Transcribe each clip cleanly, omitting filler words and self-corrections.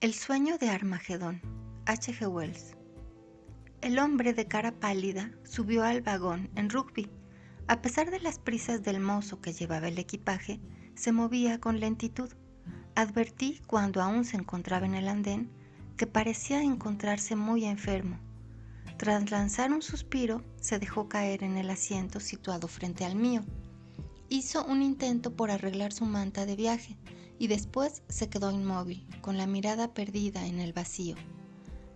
El sueño de Armagedón, H. G. Wells. El hombre de cara pálida subió al vagón en rugby. A pesar de las prisas del mozo que llevaba el equipaje, se movía con lentitud. Advertí cuando aún se encontraba en el andén que parecía encontrarse muy enfermo. Tras lanzar un suspiro, se dejó caer en el asiento situado frente al mío. Hizo un intento por arreglar su manta de viaje y después se quedó inmóvil, con la mirada perdida en el vacío.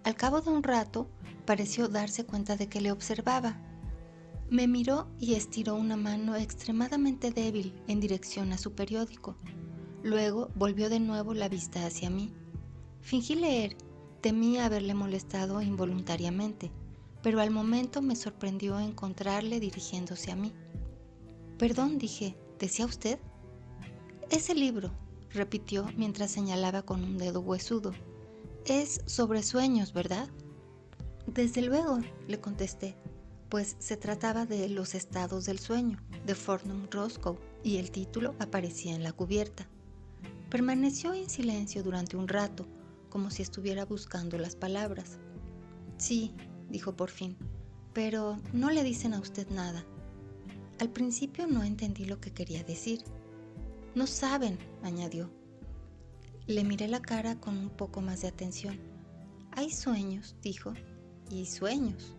Al cabo de un rato, pareció darse cuenta de que le observaba. Me miró y estiró una mano extremadamente débil en dirección a su periódico. Luego volvió de nuevo la vista hacia mí. Fingí leer, temí haberle molestado involuntariamente, pero al momento me sorprendió encontrarle dirigiéndose a mí. Perdón, dije, ¿decía usted? Ese libro, repitió mientras señalaba con un dedo huesudo. Es sobre sueños, ¿verdad? Desde luego, le contesté, pues se trataba de Los estados del sueño, de Fortnum Roscoe, y el título aparecía en la cubierta. Permaneció en silencio durante un rato, como si estuviera buscando las palabras. Sí, dijo por fin, pero no le dicen a usted nada. Al principio no entendí lo que quería decir. No saben, añadió. Le miré la cara con un poco más de atención. Hay sueños, dijo, y sueños.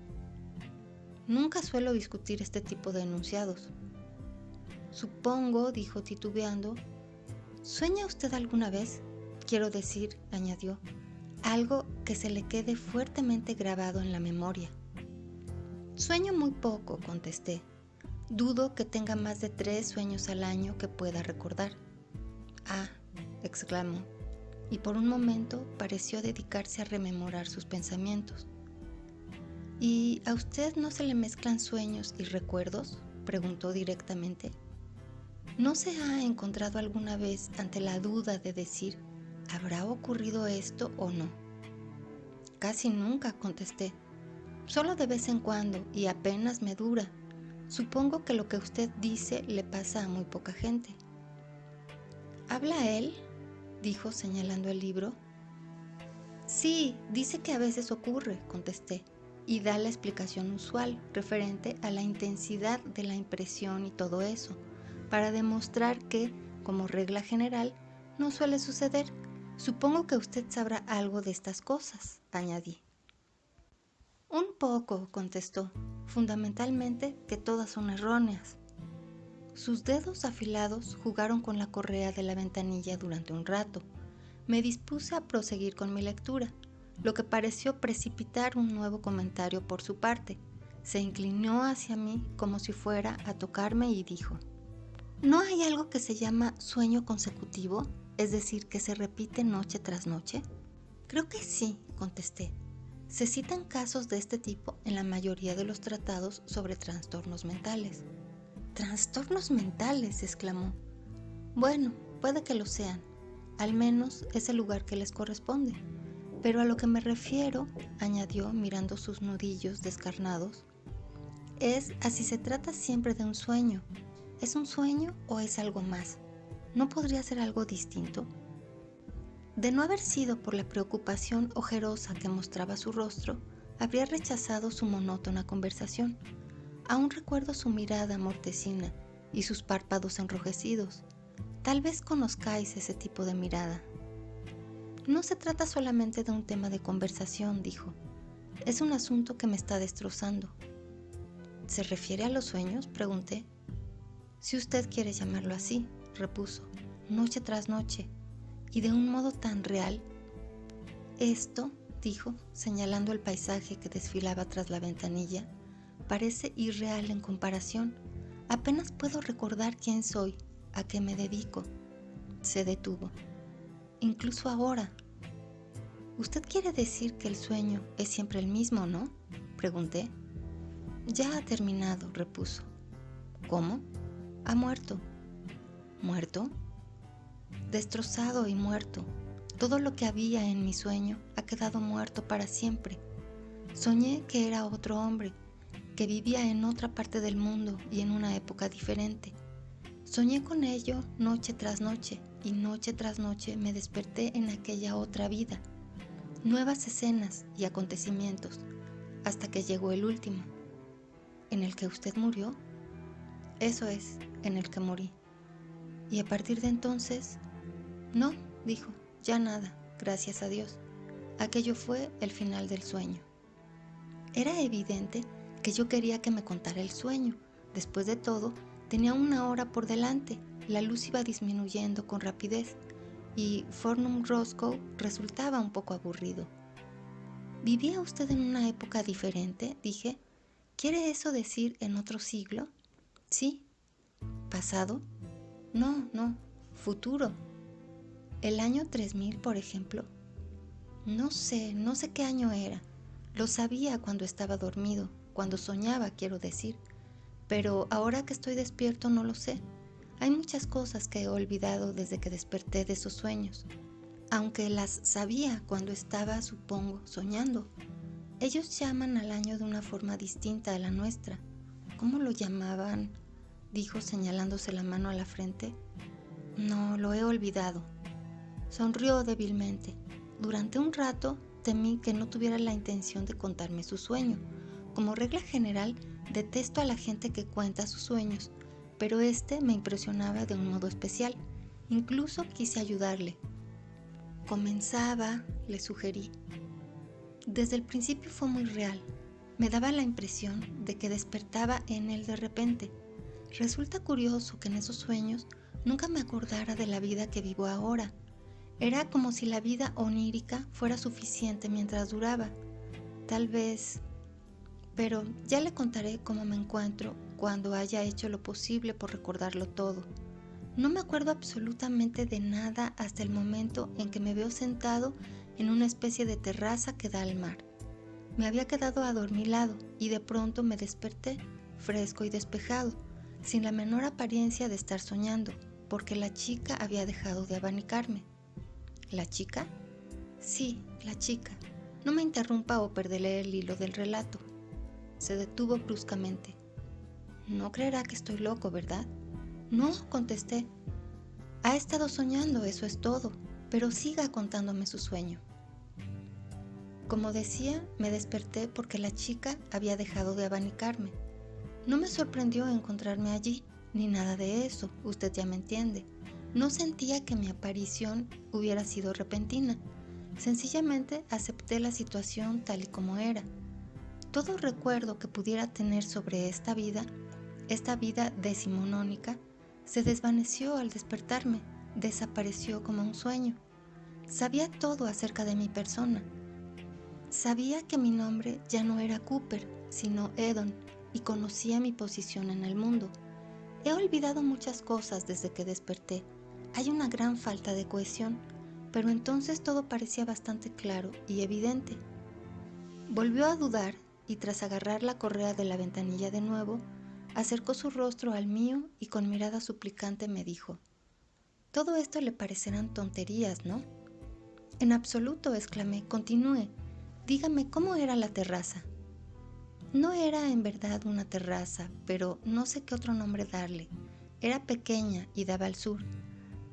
Nunca suelo discutir este tipo de enunciados. Supongo, dijo titubeando. ¿Sueña usted alguna vez? Quiero decir, añadió, algo que se le quede fuertemente grabado en la memoria. Sueño muy poco, contesté. Dudo que tenga más de 3 sueños al año que pueda recordar. Ah, exclamó, y por un momento pareció dedicarse a rememorar sus pensamientos. ¿Y a usted no se le mezclan sueños y recuerdos?, preguntó directamente. ¿No se ha encontrado alguna vez ante la duda de decir, ¿habrá ocurrido esto o no? Casi nunca, contesté. Solo de vez en cuando y apenas me dura. Supongo que lo que usted dice le pasa a muy poca gente. ¿Habla él?, dijo señalando el libro. Sí, dice que a veces ocurre, contesté, y da la explicación usual referente a la intensidad de la impresión y todo eso, para demostrar que, como regla general, no suele suceder. Supongo que usted sabrá algo de estas cosas, añadí. Un poco, contestó, fundamentalmente que todas son erróneas. Sus dedos afilados jugaron con la correa de la ventanilla durante un rato. Me dispuse a proseguir con mi lectura, lo que pareció precipitar un nuevo comentario por su parte. Se inclinó hacia mí como si fuera a tocarme y dijo: ¿No hay algo que se llama sueño consecutivo? Es decir, que se repite noche tras noche. Creo que sí, contesté. Se citan casos de este tipo en la mayoría de los tratados sobre trastornos mentales. ¿Trastornos mentales?, exclamó. Bueno, puede que lo sean. Al menos es el lugar que les corresponde. Pero a lo que me refiero, añadió mirando sus nudillos descarnados, es a si se trata siempre de un sueño. ¿Es un sueño o es algo más? ¿No podría ser algo distinto? De no haber sido por la preocupación ojerosa que mostraba su rostro, habría rechazado su monótona conversación. Aún recuerdo su mirada mortecina y sus párpados enrojecidos. Tal vez conozcáis ese tipo de mirada. No se trata solamente de un tema de conversación, dijo. Es un asunto que me está destrozando. ¿Se refiere a los sueños?, pregunté. Si usted quiere llamarlo así, repuso, noche tras noche, y de un modo tan real. Esto, dijo, señalando el paisaje que desfilaba tras la ventanilla, parece irreal en comparación. Apenas puedo recordar quién soy, a qué me dedico. Se detuvo. Incluso ahora. ¿Usted quiere decir que el sueño es siempre el mismo, no?, pregunté. Ya ha terminado, repuso. ¿Cómo? Ha muerto. ¿Muerto? Destrozado y muerto. Todo lo que había en mi sueño ha quedado muerto para siempre. Soñé que era otro hombre, que vivía en otra parte del mundo y en una época diferente. Soñé con ello noche tras noche, y noche tras noche me desperté en aquella otra vida. nuevas escenas y acontecimientos, hasta que llegó el último. ¿En el que usted murió? Eso es, en el que morí. Y a partir de entonces, no, dijo, ya nada, gracias a Dios. Aquello fue el final del sueño. Era evidente que yo quería que me contara el sueño. Después de todo, tenía 1 hora por delante, la luz iba disminuyendo con rapidez y Fornum Roscoe resultaba un poco aburrido. ¿Vivía usted en una época diferente?, dije. ¿Quiere eso decir en otro siglo? Sí. ¿Pasado? No, futuro. ¿El año 3000, por ejemplo? No sé qué año era. Lo sabía cuando estaba dormido, cuando soñaba, quiero decir. Pero ahora que estoy despierto no lo sé. Hay muchas cosas que he olvidado desde que desperté de esos sueños, aunque las sabía cuando estaba, supongo, soñando. Ellos llaman al año de una forma distinta a la nuestra. ¿Cómo lo llamaban?, dijo señalándose la mano a la frente. No, lo he olvidado. Sonrió débilmente. Durante un rato temí que no tuviera la intención de contarme su sueño. Como regla general, detesto a la gente que cuenta sus sueños, pero este me impresionaba de un modo especial. Incluso quise ayudarle. Comenzaba, le sugerí. Desde el principio fue muy real. Me daba la impresión de que despertaba en él de repente. Resulta curioso que en esos sueños nunca me acordara de la vida que vivo ahora. Era como si la vida onírica fuera suficiente mientras duraba. Tal vez... Pero ya le contaré cómo me encuentro cuando haya hecho lo posible por recordarlo todo. No me acuerdo absolutamente de nada hasta el momento en que me veo sentado en una especie de terraza que da al mar. Me había quedado adormilado y de pronto me desperté, fresco y despejado, sin la menor apariencia de estar soñando, porque la chica había dejado de abanicarme. ¿La chica? Sí, la chica. No me interrumpa o perderé el hilo del relato. Se detuvo bruscamente. No creerá que estoy loco, ¿verdad? No, contesté. Ha estado soñando, eso es todo, pero siga contándome su sueño. Como decía, me desperté porque la chica había dejado de abanicarme. No me sorprendió encontrarme allí, ni nada de eso, usted ya me entiende. No sentía que mi aparición hubiera sido repentina. Sencillamente acepté la situación tal y como era. Todo recuerdo que pudiera tener sobre esta vida decimonónica, se desvaneció al despertarme, desapareció como un sueño. Sabía todo acerca de mi persona. Sabía que mi nombre ya no era Cooper, sino Eddon, y conocía mi posición en el mundo. He olvidado muchas cosas desde que desperté. Hay una gran falta de cohesión, pero entonces todo parecía bastante claro y evidente. Volvió a dudar y tras agarrar la correa de la ventanilla de nuevo, acercó su rostro al mío y con mirada suplicante me dijo: «Todo esto le parecerán tonterías, ¿no?» «En absoluto», exclamé. «Continúe. Dígame cómo era la terraza». No era en verdad una terraza, pero no sé qué otro nombre darle. Era pequeña y daba al sur.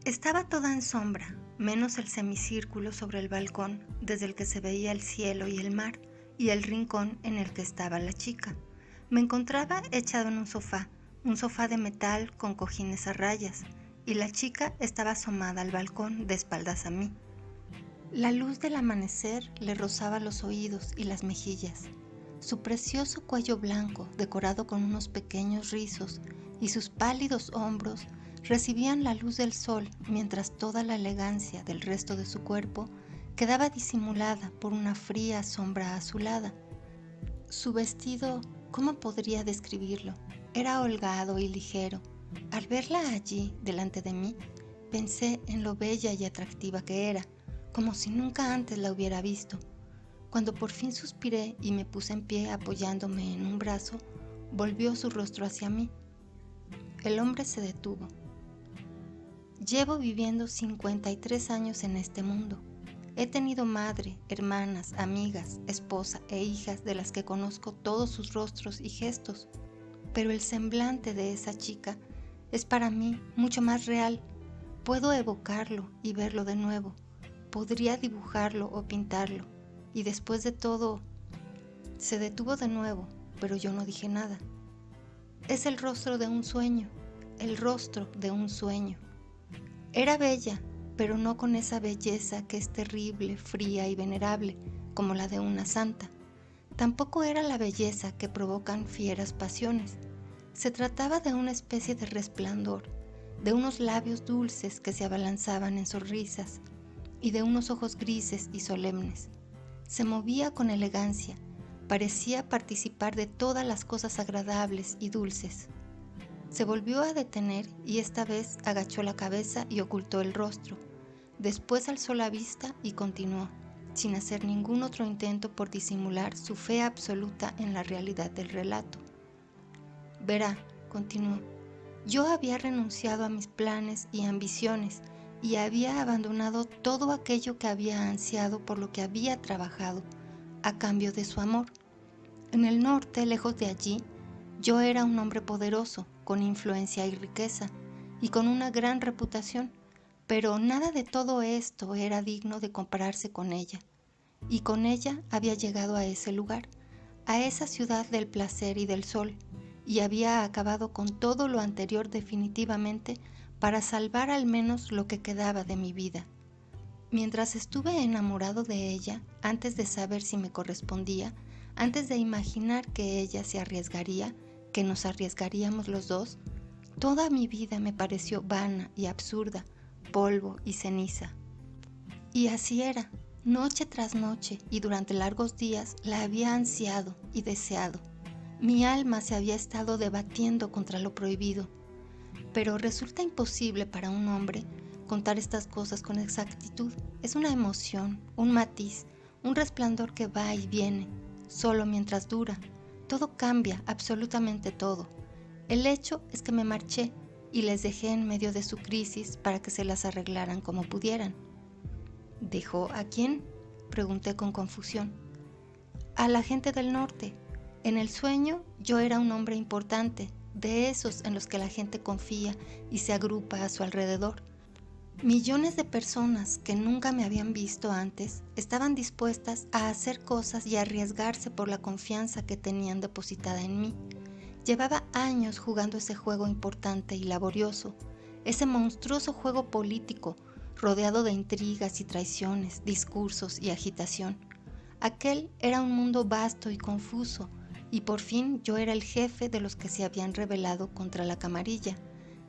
Estaba toda en sombra, menos el semicírculo sobre el balcón, desde el que se veía el cielo y el mar, y el rincón en el que estaba la chica. Me encontraba echado en un sofá de metal con cojines a rayas, y la chica estaba asomada al balcón de espaldas a mí. La luz del amanecer le rozaba los oídos y las mejillas. Su precioso cuello blanco, decorado con unos pequeños rizos, y sus pálidos hombros recibían la luz del sol, mientras toda la elegancia del resto de su cuerpo quedaba disimulada por una fría sombra azulada. Su vestido, ¿cómo podría describirlo? Era holgado y ligero. Al verla allí, delante de mí, pensé en lo bella y atractiva que era, como si nunca antes la hubiera visto. Cuando por fin suspiré y me puse en pie apoyándome en un brazo, volvió su rostro hacia mí. El hombre se detuvo. Llevo viviendo 53 años en este mundo. He tenido madre, hermanas, amigas, esposa e hijas de las que conozco todos sus rostros y gestos, pero el semblante de esa chica es para mí mucho más real. Puedo evocarlo y verlo de nuevo. Podría dibujarlo o pintarlo. y después de todo... Se detuvo de nuevo, pero yo no dije nada. Es el rostro de un sueño, el rostro de un sueño. Era bella, pero no con esa belleza que es terrible, fría y venerable, como la de una santa. Tampoco era la belleza que provocan fieras pasiones. Se trataba de una especie de resplandor, de unos labios dulces que se abalanzaban en sonrisas y de unos ojos grises y solemnes. Se movía con elegancia, parecía participar de todas las cosas agradables y dulces. Se volvió a detener y esta vez agachó la cabeza y ocultó el rostro. Después alzó la vista y continuó, sin hacer ningún otro intento por disimular su fe absoluta en la realidad del relato. Verá, continuó, yo había renunciado a mis planes y ambiciones y había abandonado todo aquello que había ansiado, por lo que había trabajado, a cambio de su amor. En el norte, lejos de allí, yo era un hombre poderoso, con influencia y riqueza, y con una gran reputación, pero nada de todo esto era digno de compararse con ella. Y con ella había llegado a ese lugar, a esa ciudad del placer y del sol, y había acabado con todo lo anterior definitivamente para salvar al menos lo que quedaba de mi vida. Mientras estuve enamorado de ella, antes de saber si me correspondía, antes de imaginar que ella se arriesgaría, que nos arriesgaríamos los dos, toda mi vida me pareció vana y absurda, polvo y ceniza. Y así era, noche tras noche y durante largos días la había ansiado y deseado. Mi alma se había estado debatiendo contra lo prohibido, pero resulta imposible para un hombre contar estas cosas con exactitud. Es una emoción, un matiz, un resplandor que va y viene, solo mientras dura. Todo cambia, absolutamente todo. El hecho es que me marché y les dejé en medio de su crisis para que se las arreglaran como pudieran. ¿Dejó a quién?, pregunté con confusión. A la gente del norte. En el sueño yo era un hombre importante, de esos en los que la gente confía y se agrupa a su alrededor. Millones de personas que nunca me habían visto antes estaban dispuestas a hacer cosas y a arriesgarse por la confianza que tenían depositada en mí. Llevaba años jugando ese juego importante y laborioso, ese monstruoso juego político, rodeado de intrigas y traiciones, discursos y agitación. Aquel era un mundo vasto y confuso, y por fin yo era el jefe de los que se habían rebelado contra la camarilla.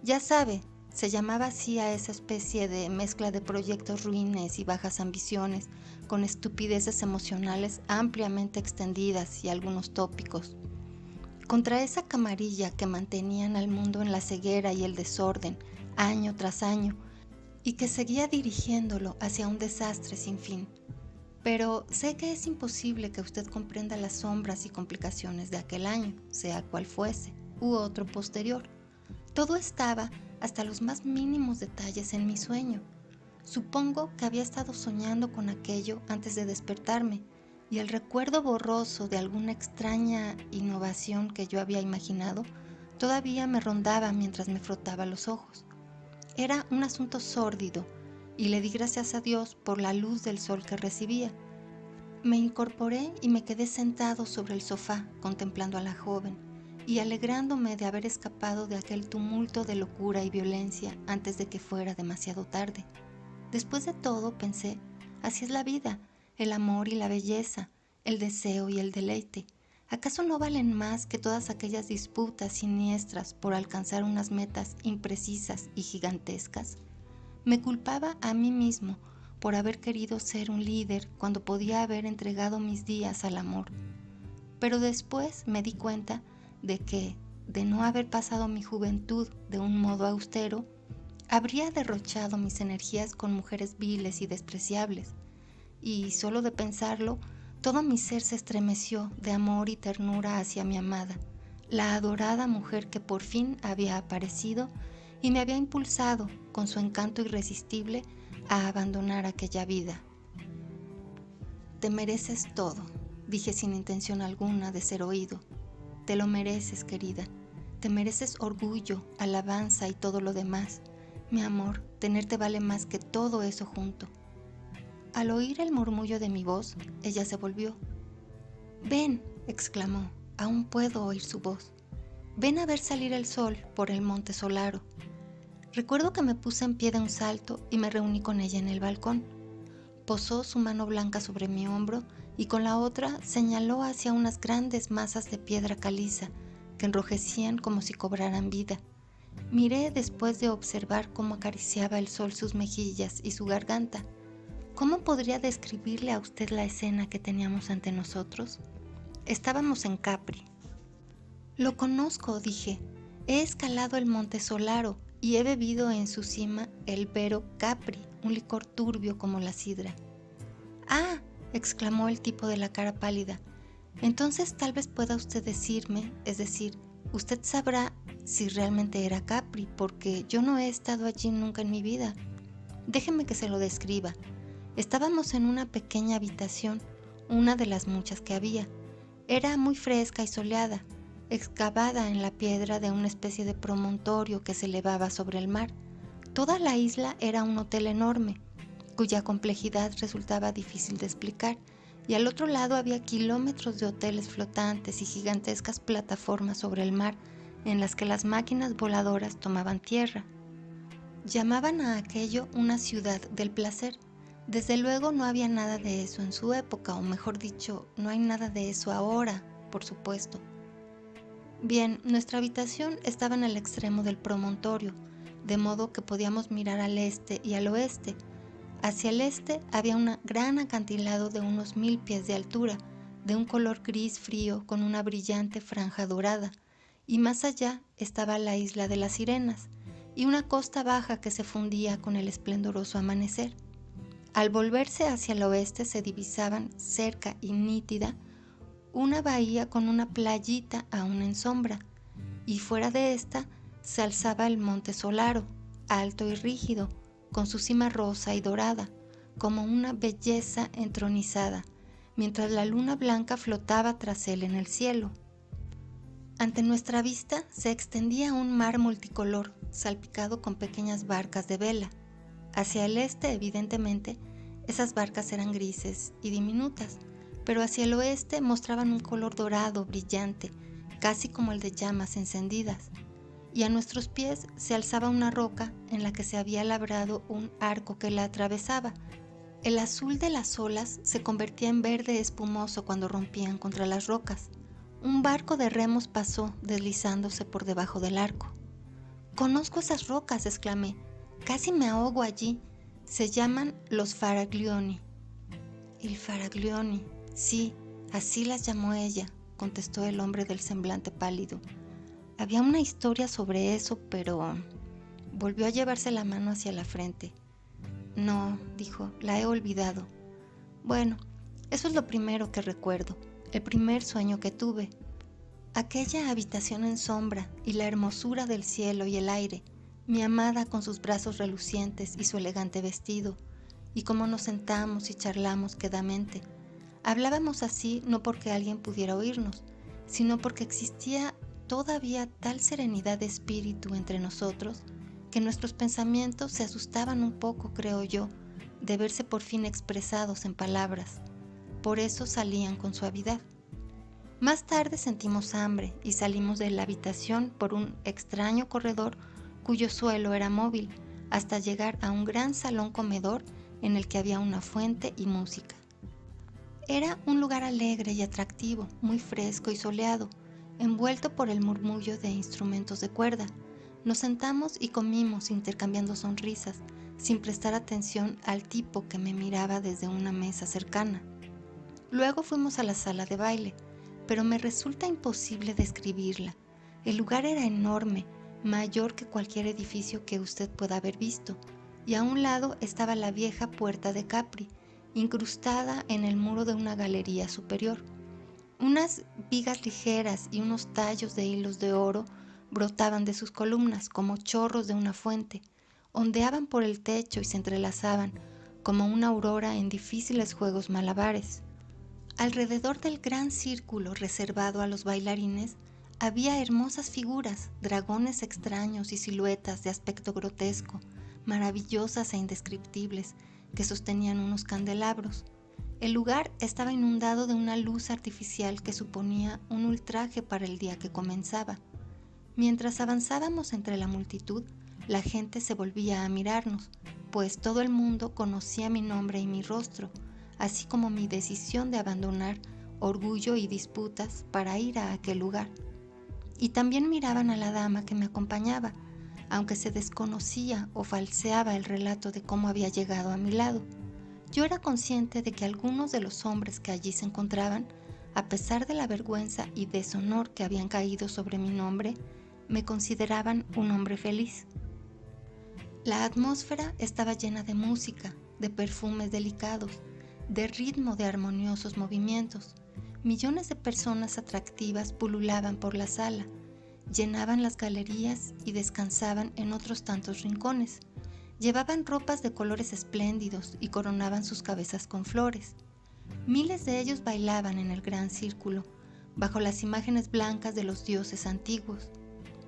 Ya sabe, se llamaba así a esa especie de mezcla de proyectos ruines y bajas ambiciones, con estupideces emocionales ampliamente extendidas y algunos tópicos. Contra esa camarilla que mantenían al mundo en la ceguera y el desorden, año tras año, y que seguía dirigiéndolo hacia un desastre sin fin. Pero sé que es imposible que usted comprenda las sombras y complicaciones de aquel año, sea cual fuese, u otro posterior. Todo estaba, hasta los más mínimos detalles, en mi sueño. Supongo que había estado soñando con aquello antes de despertarme, y el recuerdo borroso de alguna extraña innovación que yo había imaginado todavía me rondaba mientras me frotaba los ojos. Era un asunto sórdido, y le di gracias a Dios por la luz del sol que recibía. Me incorporé y me quedé sentado sobre el sofá contemplando a la joven y alegrándome de haber escapado de aquel tumulto de locura y violencia antes de que fuera demasiado tarde. Después de todo, pensé, así es la vida, el amor y la belleza, el deseo y el deleite. ¿Acaso no valen más que todas aquellas disputas siniestras por alcanzar unas metas imprecisas y gigantescas? Me culpaba a mí mismo por haber querido ser un líder cuando podía haber entregado mis días al amor. Pero después me di cuenta de que, de no haber pasado mi juventud de un modo austero, habría derrochado mis energías con mujeres viles y despreciables, y solo de pensarlo, todo mi ser se estremeció de amor y ternura hacia mi amada, la adorada mujer que por fin había aparecido y me había impulsado, con su encanto irresistible, a abandonar aquella vida. Te mereces todo, dije sin intención alguna de ser oído. Te lo mereces, querida. Te mereces orgullo, alabanza y todo lo demás. Mi amor, tenerte vale más que todo eso junto. Al oír el murmullo de mi voz, ella se volvió. «Ven», exclamó, aún puedo oír su voz. «Ven a ver salir el sol por el monte Solaro». Recuerdo que me puse en pie de un salto y me reuní con ella en el balcón. Posó su mano blanca sobre mi hombro y con la otra señaló hacia unas grandes masas de piedra caliza que enrojecían como si cobraran vida. Miré después de observar cómo acariciaba el sol sus mejillas y su garganta. ¿Cómo podría describirle a usted la escena que teníamos ante nosotros? Estábamos en Capri. «Lo conozco», dije. «He escalado el monte Solaro y he bebido en su cima el Vero Capri, un licor turbio como la sidra». «Ah», exclamó el tipo de la cara pálida. «Entonces tal vez pueda usted decirme, es decir, usted sabrá si realmente era Capri, porque yo no he estado allí nunca en mi vida. Déjeme que se lo describa. Estábamos en una pequeña habitación, una de las muchas que había. Era muy fresca y soleada, excavada en la piedra de una especie de promontorio que se elevaba sobre el mar. Toda la isla era un hotel enorme, cuya complejidad resultaba difícil de explicar, y al otro lado había kilómetros de hoteles flotantes y gigantescas plataformas sobre el mar en las que las máquinas voladoras tomaban tierra. Llamaban a aquello una ciudad del placer. Desde luego no había nada de eso en su época, o mejor dicho, no hay nada de eso ahora, por supuesto. Bien, nuestra habitación estaba en el extremo del promontorio, de modo que podíamos mirar al este y al oeste. Hacia el este había un gran acantilado de unos 1000 pies de altura, de un color gris frío con una brillante franja dorada, y más allá estaba la isla de las Sirenas, y una costa baja que se fundía con el esplendoroso amanecer. Al volverse hacia el oeste se divisaban, cerca y nítida, una bahía con una playita aún en sombra, y fuera de esta se alzaba el monte Solaro, alto y rígido, con su cima rosa y dorada, como una belleza entronizada, mientras la luna blanca flotaba tras él en el cielo. Ante nuestra vista se extendía un mar multicolor, salpicado con pequeñas barcas de vela. Hacia el este, evidentemente, esas barcas eran grises y diminutas, pero hacia el oeste mostraban un color dorado brillante, casi como el de llamas encendidas, y a nuestros pies se alzaba una roca en la que se había labrado un arco que la atravesaba. El azul de las olas se convertía en verde espumoso cuando rompían contra las rocas. Un barco de remos pasó deslizándose por debajo del arco. «Conozco esas rocas», exclamé. «Casi me ahogo allí. Se llaman los Faraglioni». «Il Faraglioni, sí, así las llamó ella», contestó el hombre del semblante pálido. «Había una historia sobre eso, pero...». Volvió a llevarse la mano hacia la frente. «No», dijo, «la he olvidado». «Bueno, eso es lo primero que recuerdo, el primer sueño que tuve. Aquella habitación en sombra y la hermosura del cielo y el aire, mi amada con sus brazos relucientes y su elegante vestido, y cómo nos sentamos y charlamos quedamente. Hablábamos así no porque alguien pudiera oírnos, sino porque existía todavía tal serenidad de espíritu entre nosotros que nuestros pensamientos se asustaban un poco, creo yo, de verse por fin expresados en palabras. Por eso salían con suavidad. Más tarde sentimos hambre y salimos de la habitación por un extraño corredor cuyo suelo era móvil, hasta llegar a un gran salón comedor en el que había una fuente y música. Era un lugar alegre y atractivo, muy fresco y soleado, envuelto por el murmullo de instrumentos de cuerda. Nos sentamos y comimos intercambiando sonrisas, sin prestar atención al tipo que me miraba desde una mesa cercana. Luego fuimos a la sala de baile, pero me resulta imposible describirla. El lugar era enorme, mayor que cualquier edificio que usted pueda haber visto, y a un lado estaba la vieja puerta de Capri, incrustada en el muro de una galería superior. Unas vigas ligeras y unos tallos de hilos de oro brotaban de sus columnas como chorros de una fuente, ondeaban por el techo y se entrelazaban como una aurora en difíciles juegos malabares. Alrededor del gran círculo reservado a los bailarines había hermosas figuras, dragones extraños y siluetas de aspecto grotesco, maravillosas e indescriptibles, que sostenían unos candelabros. El lugar estaba inundado de una luz artificial que suponía un ultraje para el día que comenzaba. Mientras avanzábamos entre la multitud, la gente se volvía a mirarnos, pues todo el mundo conocía mi nombre y mi rostro, así como mi decisión de abandonar orgullo y disputas para ir a aquel lugar. Y también miraban a la dama que me acompañaba, aunque se desconocía o falseaba el relato de cómo había llegado a mi lado. Yo era consciente de que algunos de los hombres que allí se encontraban, a pesar de la vergüenza y deshonor que habían caído sobre mi nombre, me consideraban un hombre feliz. La atmósfera estaba llena de música, de perfumes delicados, de ritmo de armoniosos movimientos. Millones de personas atractivas pululaban por la sala, llenaban las galerías y descansaban en otros tantos rincones. Llevaban ropas de colores espléndidos y coronaban sus cabezas con flores. Miles de ellos bailaban en el gran círculo, bajo las imágenes blancas de los dioses antiguos,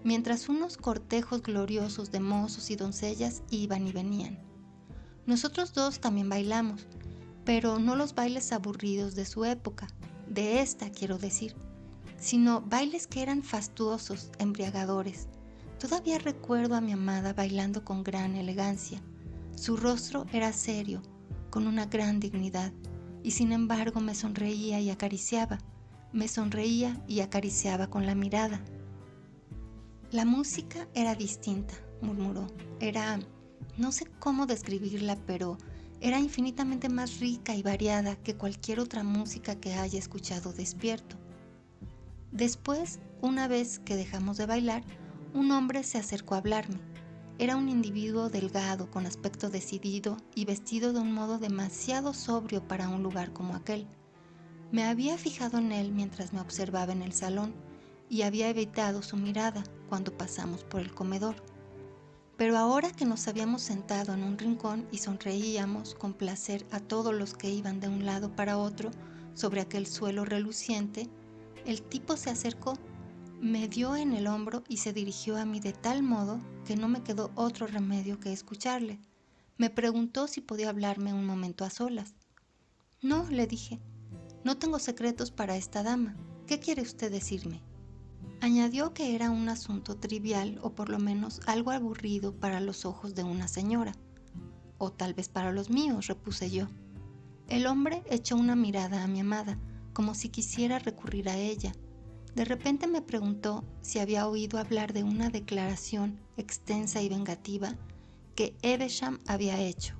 mientras unos cortejos gloriosos de mozos y doncellas iban y venían. Nosotros dos también bailamos, pero no los bailes aburridos de su época, de esta quiero decir, sino bailes que eran fastuosos, embriagadores. Todavía recuerdo a mi amada bailando con gran elegancia. Su rostro era serio, con una gran dignidad, y sin embargo me sonreía y acariciaba con la mirada. La música era distinta, murmuró. No sé cómo describirla, pero era infinitamente más rica y variada que cualquier otra música que haya escuchado despierto. Después, una vez que dejamos de bailar, un hombre se acercó a hablarme. Era un individuo delgado, con aspecto decidido y vestido de un modo demasiado sobrio para un lugar como aquel. Me había fijado en él mientras me observaba en el salón y había evitado su mirada cuando pasamos por el comedor. Pero ahora que nos habíamos sentado en un rincón y sonreíamos con placer a todos los que iban de un lado para otro sobre aquel suelo reluciente, el tipo se acercó, me dio en el hombro y se dirigió a mí de tal modo que no me quedó otro remedio que escucharle. Me preguntó si podía hablarme un momento a solas. No, le dije, no tengo secretos para esta dama. ¿Qué quiere usted decirme? Añadió que era un asunto trivial o por lo menos algo aburrido para los ojos de una señora. O tal vez para los míos, repuse yo. El hombre echó una mirada a mi amada, como si quisiera recurrir a ella. De repente me preguntó si había oído hablar de una declaración extensa y vengativa que Evesham había hecho.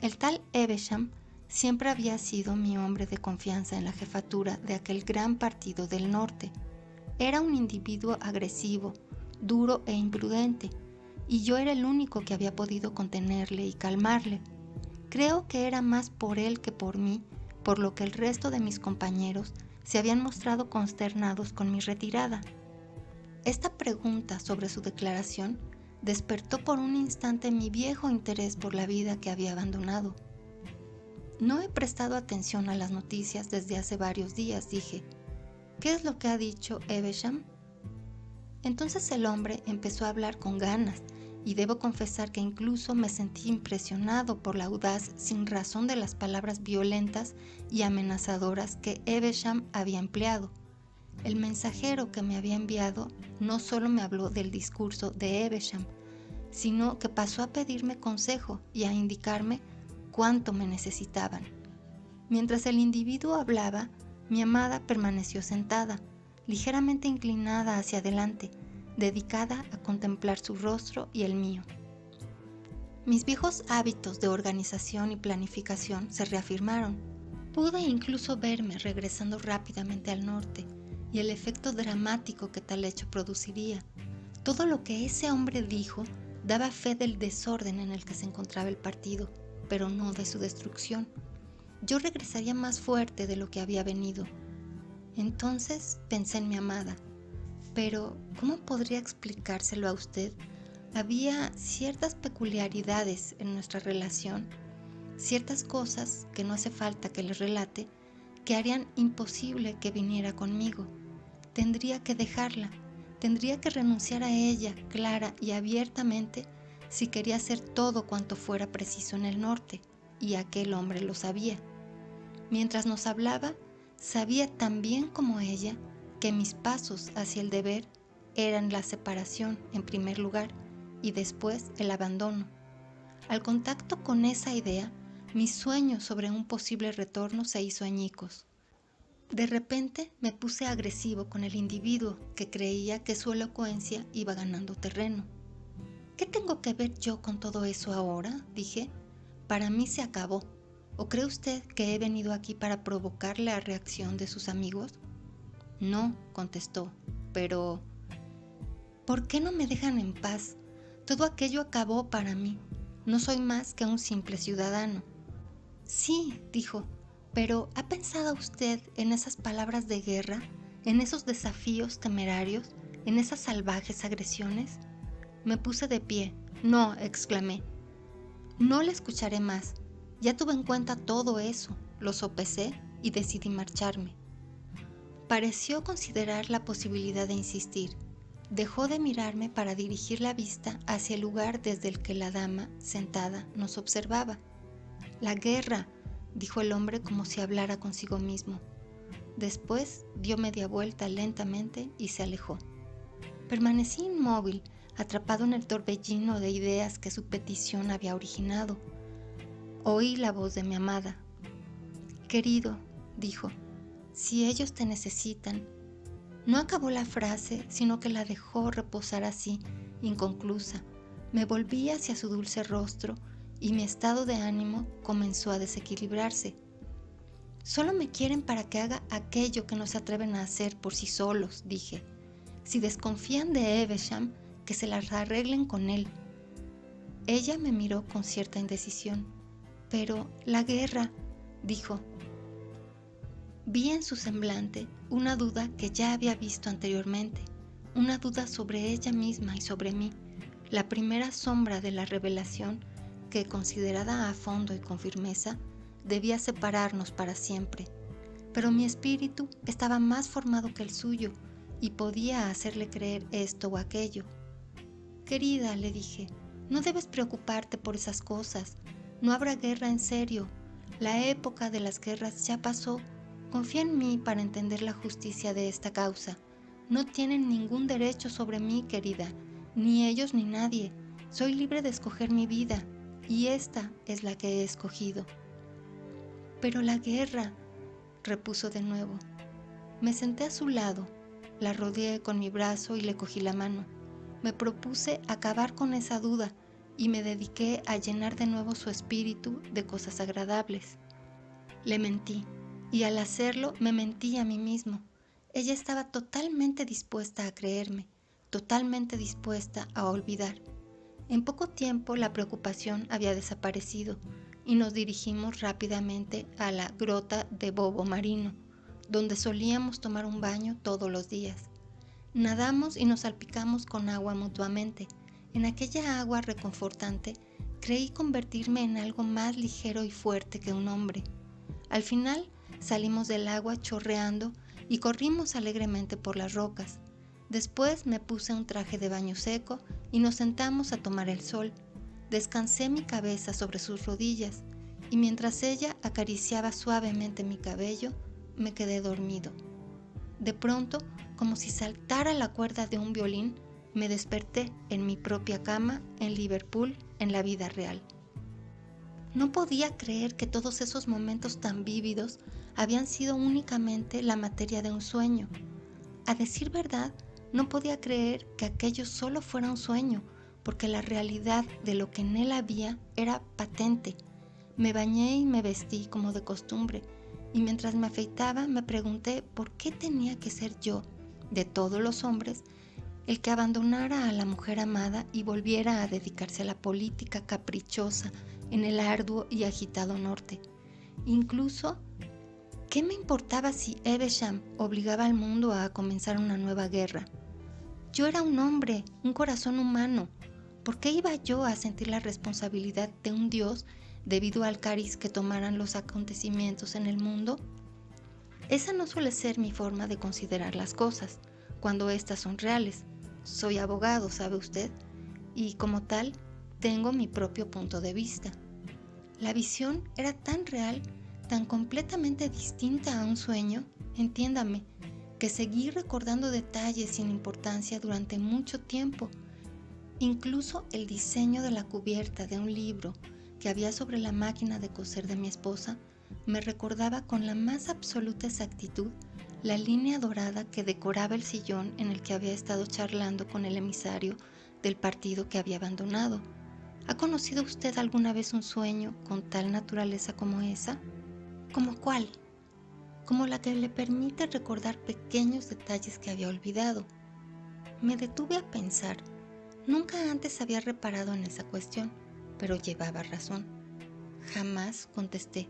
El tal Evesham siempre había sido mi hombre de confianza en la jefatura de aquel gran partido del norte. Era un individuo agresivo, duro e imprudente, y yo era el único que había podido contenerle y calmarle. Creo que era más por él que por mí, por lo que el resto de mis compañeros se habían mostrado consternados con mi retirada. Esta pregunta sobre su declaración despertó por un instante mi viejo interés por la vida que había abandonado. No he prestado atención a las noticias desde hace varios días, dije. ¿Qué es lo que ha dicho Evesham? Entonces el hombre empezó a hablar con ganas, y debo confesar que incluso me sentí impresionado por la audaz sin razón de las palabras violentas y amenazadoras que Evesham había empleado. El mensajero que me había enviado no solo me habló del discurso de Evesham, sino que pasó a pedirme consejo y a indicarme cuánto me necesitaban. Mientras el individuo hablaba, mi amada permaneció sentada, ligeramente inclinada hacia adelante, dedicada a contemplar su rostro y el mío. Mis viejos hábitos de organización y planificación se reafirmaron. Pude incluso verme regresando rápidamente al norte y el efecto dramático que tal hecho produciría. Todo lo que ese hombre dijo daba fe del desorden en el que se encontraba el partido, pero no de su destrucción. Yo regresaría más fuerte de lo que había venido. Entonces pensé en mi amada. Pero, ¿cómo podría explicárselo a usted? Había ciertas peculiaridades en nuestra relación, ciertas cosas que no hace falta que les relate, que harían imposible que viniera conmigo. Tendría que dejarla, tendría que renunciar a ella, clara y abiertamente, si quería hacer todo cuanto fuera preciso en el norte. y aquel hombre lo sabía. Mientras nos hablaba, sabía tan bien como ella que mis pasos hacia el deber eran la separación en primer lugar y después el abandono. Al contacto con esa idea, mi sueño sobre un posible retorno se hizo añicos. De repente me puse agresivo con el individuo que creía que su elocuencia iba ganando terreno. ¿Qué tengo que ver yo con todo eso ahora?, dije. Para mí se acabó. ¿O cree usted que he venido aquí para provocar la reacción de sus amigos? No, contestó, pero ¿por qué no me dejan en paz? Todo aquello acabó para mí. No soy más que un simple ciudadano. Sí, dijo, pero ¿ha pensado usted en esas palabras de guerra, en esos desafíos temerarios, en esas salvajes agresiones? Me puse de pie. No, exclamé. No le escucharé más. Ya tuve en cuenta todo eso, lo sopesé y decidí marcharme. Pareció considerar la posibilidad de insistir. Dejó de mirarme para dirigir la vista hacia el lugar desde el que la dama, sentada, nos observaba. La guerra, dijo el hombre como si hablara consigo mismo. Después dio media vuelta lentamente y se alejó. Permanecí inmóvil, atrapado en el torbellino de ideas que su petición había originado. Oí la voz de mi amada. Querido, dijo, si ellos te necesitan. No acabó la frase, sino que la dejó reposar así, inconclusa. Me volví hacia su dulce rostro y mi estado de ánimo comenzó a desequilibrarse. Solo me quieren para que haga aquello que no se atreven a hacer por sí solos, dije. Si desconfían de Evesham, que se las arreglen con él. Ella me miró con cierta indecisión. Pero la guerra, dijo. Vi en su semblante una duda que ya había visto anteriormente, una duda sobre ella misma y sobre mí, la primera sombra de la revelación que, considerada a fondo y con firmeza, debía separarnos para siempre. Pero mi espíritu estaba más formado que el suyo y podía hacerle creer esto o aquello. Querida, le dije, no debes preocuparte por esas cosas. No habrá guerra en serio. La época de las guerras ya pasó. Confía en mí para entender la justicia de esta causa. No tienen ningún derecho sobre mí, querida, ni ellos ni nadie. Soy libre de escoger mi vida, y esta es la que he escogido. Pero la guerra, repuso de nuevo. Me senté a su lado, la rodeé con mi brazo y le cogí la mano. Me propuse acabar con esa duda y me dediqué a llenar de nuevo su espíritu de cosas agradables. Le mentí. Y al hacerlo me mentí a mí mismo. Ella estaba totalmente dispuesta a creerme, totalmente dispuesta a olvidar. En poco tiempo la preocupación había desaparecido y nos dirigimos rápidamente a la grota de Bobo Marino, donde solíamos tomar un baño todos los días. Nadamos y nos salpicamos con agua mutuamente. En aquella agua reconfortante creí convertirme en algo más ligero y fuerte que un hombre. Al final salimos del agua chorreando y corrimos alegremente por las rocas. Después me puse un traje de baño seco y nos sentamos a tomar el sol. Descansé mi cabeza sobre sus rodillas y mientras ella acariciaba suavemente mi cabello, me quedé dormido. De pronto, como si saltara la cuerda de un violín, me desperté en mi propia cama en Liverpool, en la vida real. No podía creer que todos esos momentos tan vívidos habían sido únicamente la materia de un sueño. A decir verdad, no podía creer que aquello solo fuera un sueño, porque la realidad de lo que en él había era patente. Me bañé y me vestí como de costumbre, y mientras me afeitaba me pregunté por qué tenía que ser yo, de todos los hombres, el que abandonara a la mujer amada y volviera a dedicarse a la política caprichosa en el arduo y agitado norte. Incluso, ¿qué me importaba si Evesham obligaba al mundo a comenzar una nueva guerra? Yo era un hombre, un corazón humano. ¿Por qué iba yo a sentir la responsabilidad de un Dios debido al cariz que tomaran los acontecimientos en el mundo? Esa no suele ser mi forma de considerar las cosas, cuando éstas son reales. Soy abogado, ¿sabe usted? Y como tal, tengo mi propio punto de vista. La visión era tan real, tan completamente distinta a un sueño, entiéndame, que seguí recordando detalles sin importancia durante mucho tiempo. Incluso el diseño de la cubierta de un libro que había sobre la máquina de coser de mi esposa me recordaba con la más absoluta exactitud la línea dorada que decoraba el sillón en el que había estado charlando con el emisario del partido que había abandonado. ¿Ha conocido usted alguna vez un sueño con tal naturaleza como esa? ¿Como cuál? Como la que le permite recordar pequeños detalles que había olvidado. Me detuve a pensar. Nunca antes había reparado en esa cuestión, pero llevaba razón. Jamás contesté.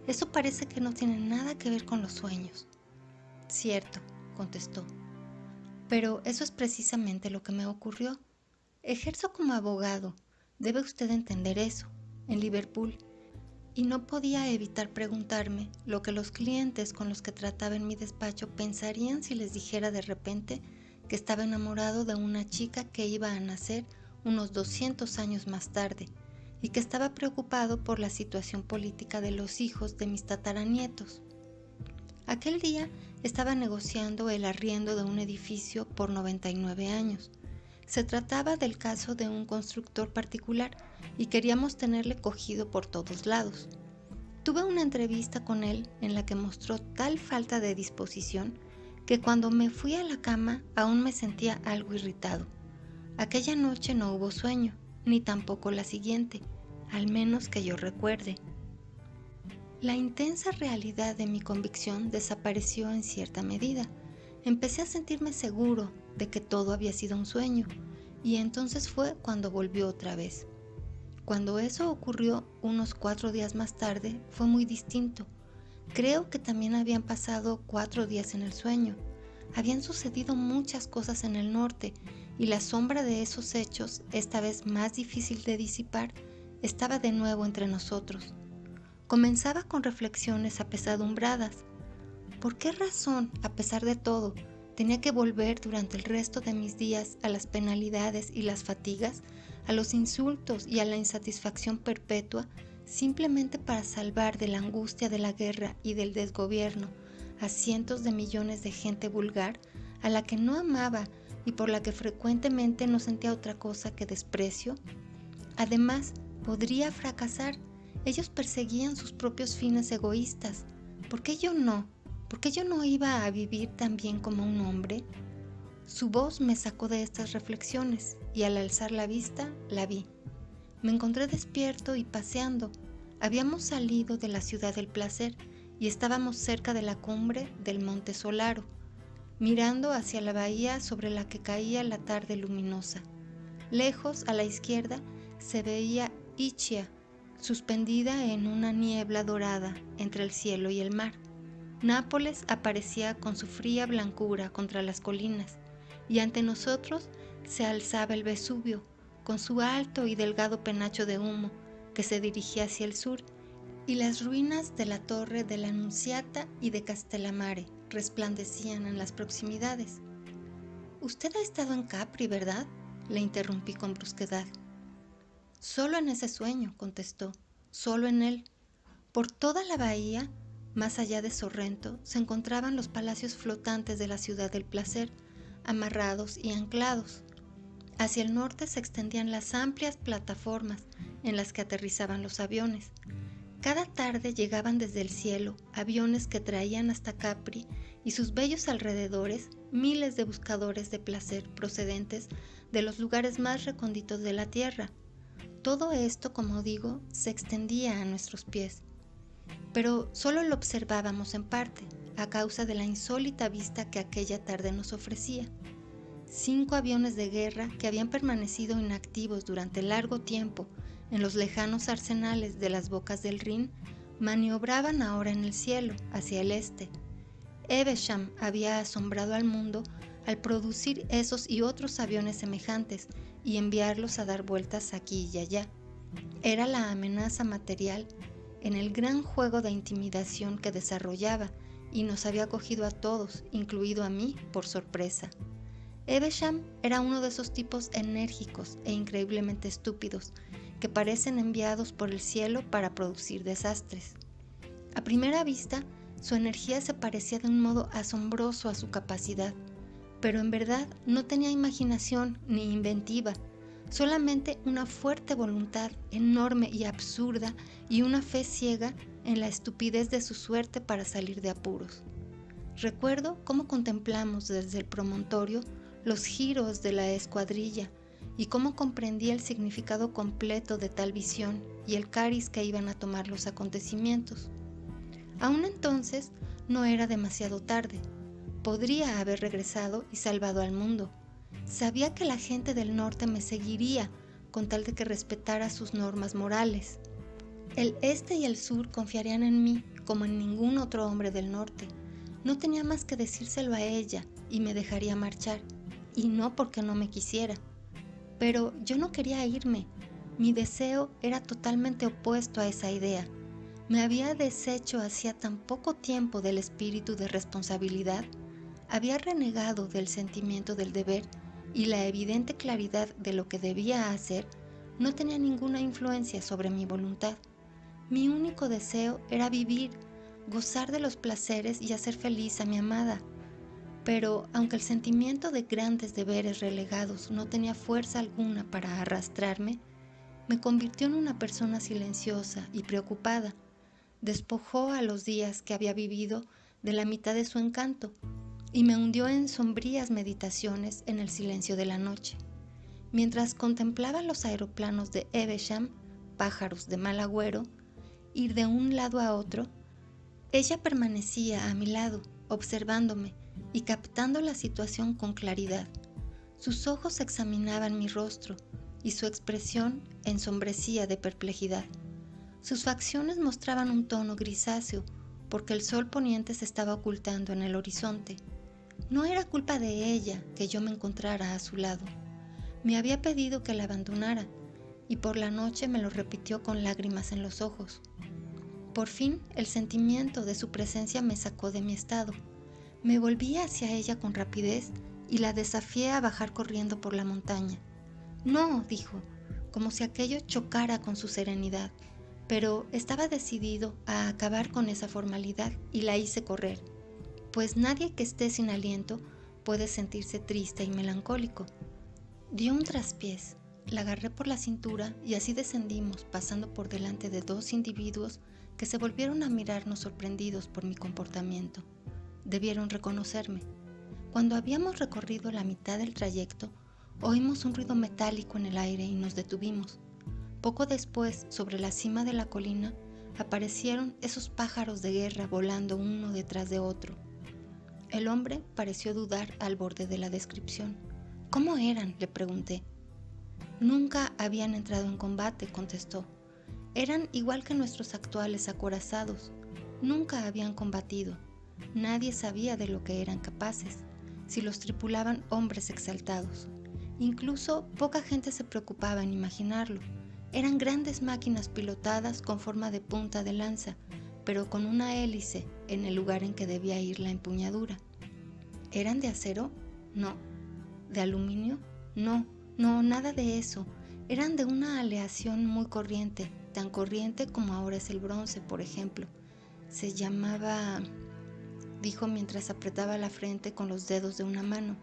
Eso parece que no tiene nada que ver con los sueños. Cierto, contestó. Pero eso es precisamente lo que me ocurrió. Ejerzo como abogado, debe usted entender eso, en Liverpool, y no podía evitar preguntarme lo que los clientes con los que trataba en mi despacho pensarían si les dijera de repente que estaba enamorado de una chica que iba a nacer unos 200 años más tarde y que estaba preocupado por la situación política de los hijos de mis tataranietos. Aquel día estaba negociando el arriendo de un edificio por 99 años. Se trataba del caso de un constructor particular y queríamos tenerle cogido por todos lados. Tuve una entrevista con él en la que mostró tal falta de disposición que cuando me fui a la cama aún me sentía algo irritado. Aquella noche no hubo sueño, ni tampoco la siguiente, al menos que yo recuerde. La intensa realidad de mi convicción desapareció en cierta medida. Empecé a sentirme seguro de que todo había sido un sueño, y entonces fue cuando volvió otra vez. Cuando eso ocurrió unos 4 días más tarde, fue muy distinto. Creo que también habían pasado 4 días en el sueño. Habían sucedido muchas cosas en el norte, y la sombra de esos hechos, esta vez más difícil de disipar, estaba de nuevo entre nosotros. Comenzaba con reflexiones apesadumbradas. ¿Por qué razón, a pesar de todo, tenía que volver durante el resto de mis días a las penalidades y las fatigas, a los insultos y a la insatisfacción perpetua, simplemente para salvar de la angustia de la guerra y del desgobierno a cientos de millones de gente vulgar, a la que no amaba y por la que frecuentemente no sentía otra cosa que desprecio? Además, podría fracasar. Ellos perseguían sus propios fines egoístas. ¿Por qué yo no? ¿Por qué yo no iba a vivir tan bien como un hombre? Su voz me sacó de estas reflexiones y al alzar la vista la vi. Me encontré despierto y paseando. Habíamos salido de la ciudad del placer y estábamos cerca de la cumbre del Monte Solaro, mirando hacia la bahía sobre la que caía la tarde luminosa. Lejos, a la izquierda, se veía Ischia, suspendida en una niebla dorada entre el cielo y el mar. Nápoles aparecía con su fría blancura contra las colinas, y ante nosotros se alzaba el Vesubio, con su alto y delgado penacho de humo que se dirigía hacia el sur, y las ruinas de la torre de la Annunziata y de Castellamare resplandecían en las proximidades. «Usted ha estado en Capri, ¿verdad?», le interrumpí con brusquedad. «Solo en ese sueño», contestó, «solo en él. Por toda la bahía, más allá de Sorrento, se encontraban los palacios flotantes de la ciudad del placer, amarrados y anclados. Hacia el norte se extendían las amplias plataformas en las que aterrizaban los aviones. Cada tarde llegaban desde el cielo aviones que traían hasta Capri y sus bellos alrededores miles de buscadores de placer procedentes de los lugares más recónditos de la tierra. Todo esto, como digo, se extendía a nuestros pies. Pero solo lo observábamos en parte, a causa de la insólita vista que aquella tarde nos ofrecía. 5 aviones de guerra que habían permanecido inactivos durante largo tiempo en los lejanos arsenales de las bocas del Rin, maniobraban ahora en el cielo, hacia el este. Evesham había asombrado al mundo al producir esos y otros aviones semejantes y enviarlos a dar vueltas aquí y allá. Era la amenaza material en el gran juego de intimidación que desarrollaba y nos había cogido a todos, incluido a mí, por sorpresa. Evesham era uno de esos tipos enérgicos e increíblemente estúpidos que parecen enviados por el cielo para producir desastres. A primera vista, su energía se parecía de un modo asombroso a su capacidad, pero en verdad no tenía imaginación ni inventiva, solamente una fuerte voluntad enorme y absurda y una fe ciega en la estupidez de su suerte para salir de apuros. Recuerdo cómo contemplamos desde el promontorio los giros de la escuadrilla y cómo comprendí el significado completo de tal visión y el cariz que iban a tomar los acontecimientos. Aún entonces no era demasiado tarde. Podría haber regresado y salvado al mundo. Sabía que la gente del norte me seguiría con tal de que respetara sus normas morales. El este y el sur confiarían en mí como en ningún otro hombre del norte. No tenía más que decírselo a ella y me dejaría marchar, y no porque no me quisiera. Pero yo no quería irme. Mi deseo era totalmente opuesto a esa idea. Me había deshecho hacía tan poco tiempo del espíritu de responsabilidad, había renegado del sentimiento del deber y la evidente claridad de lo que debía hacer no tenía ninguna influencia sobre mi voluntad. Mi único deseo era vivir, gozar de los placeres y hacer feliz a mi amada. Pero aunque el sentimiento de grandes deberes relegados no tenía fuerza alguna para arrastrarme, me convirtió en una persona silenciosa y preocupada. Despojó a los días que había vivido de la mitad de su encanto y me hundió en sombrías meditaciones en el silencio de la noche. Mientras contemplaba los aeroplanos de Evesham, pájaros de mal agüero, ir de un lado a otro, ella permanecía a mi lado, observándome y captando la situación con claridad. Sus ojos examinaban mi rostro y su expresión ensombrecía de perplejidad. Sus facciones mostraban un tono grisáceo porque el sol poniente se estaba ocultando en el horizonte. No era culpa de ella que yo me encontrara a su lado. Me había pedido que la abandonara y por la noche me lo repitió con lágrimas en los ojos. Por fin el sentimiento de su presencia me sacó de mi estado. Me volví hacia ella con rapidez y la desafié a bajar corriendo por la montaña. No, dijo, como si aquello chocara con su serenidad, pero estaba decidido a acabar con esa formalidad y la hice correr, pues nadie que esté sin aliento puede sentirse triste y melancólico. Dio un traspiés, la agarré por la cintura y así descendimos, pasando por delante de dos individuos que se volvieron a mirarnos sorprendidos por mi comportamiento. Debieron reconocerme. Cuando habíamos recorrido la mitad del trayecto, oímos un ruido metálico en el aire y nos detuvimos. Poco después, sobre la cima de la colina, aparecieron esos pájaros de guerra volando uno detrás de otro. El hombre pareció dudar al borde de la descripción. ¿Cómo eran?, le pregunté. Nunca habían entrado en combate, contestó. Eran igual que nuestros actuales acorazados. Nunca habían combatido. Nadie sabía de lo que eran capaces, si los tripulaban hombres exaltados. Incluso poca gente se preocupaba en imaginarlo. Eran grandes máquinas pilotadas con forma de punta de lanza, pero con una hélice en el lugar en que debía ir la empuñadura. ¿Eran de acero? No. ¿De aluminio? No, nada de eso. Eran de una aleación muy corriente, tan corriente como ahora es el bronce, por ejemplo. Se llamaba... dijo mientras apretaba la frente con los dedos de una mano.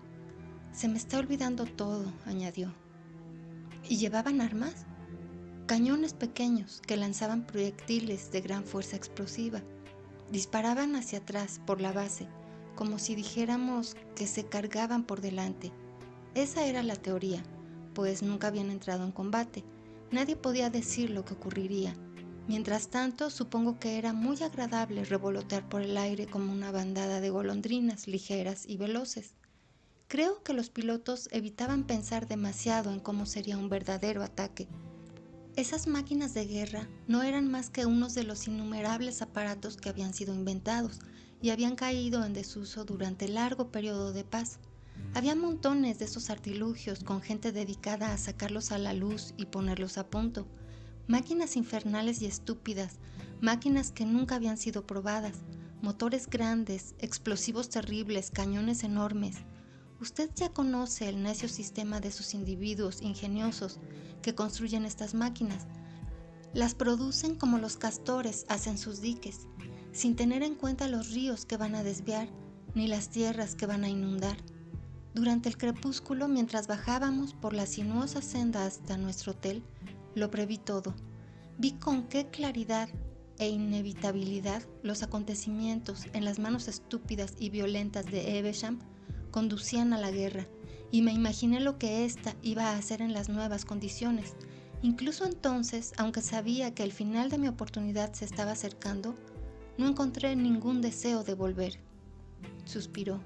Se me está olvidando todo, añadió. ¿Y llevaban armas? Cañones pequeños que lanzaban proyectiles de gran fuerza explosiva. Disparaban hacia atrás por la base, como si dijéramos que se cargaban por delante. Esa era la teoría, pues nunca habían entrado en combate. Nadie podía decir lo que ocurriría. Mientras tanto, supongo que era muy agradable revolotear por el aire como una bandada de golondrinas ligeras y veloces. Creo que los pilotos evitaban pensar demasiado en cómo sería un verdadero ataque. Esas máquinas de guerra no eran más que unos de los innumerables aparatos que habían sido inventados y habían caído en desuso durante el largo periodo de paz. Había montones de esos artilugios con gente dedicada a sacarlos a la luz y ponerlos a punto. Máquinas infernales y estúpidas, máquinas que nunca habían sido probadas, motores grandes, explosivos terribles, cañones enormes. Usted ya conoce el necio sistema de sus individuos ingeniosos que construyen estas máquinas. Las producen como los castores hacen sus diques, sin tener en cuenta los ríos que van a desviar, ni las tierras que van a inundar. Durante el crepúsculo, mientras bajábamos por la sinuosa senda hasta nuestro hotel, lo preví todo. Vi con qué claridad e inevitabilidad los acontecimientos en las manos estúpidas y violentas de Evesham conducían a la guerra, y me imaginé lo que ésta iba a hacer en las nuevas condiciones. Incluso entonces, aunque sabía que el final de mi oportunidad se estaba acercando, no encontré ningún deseo de volver. Suspiró.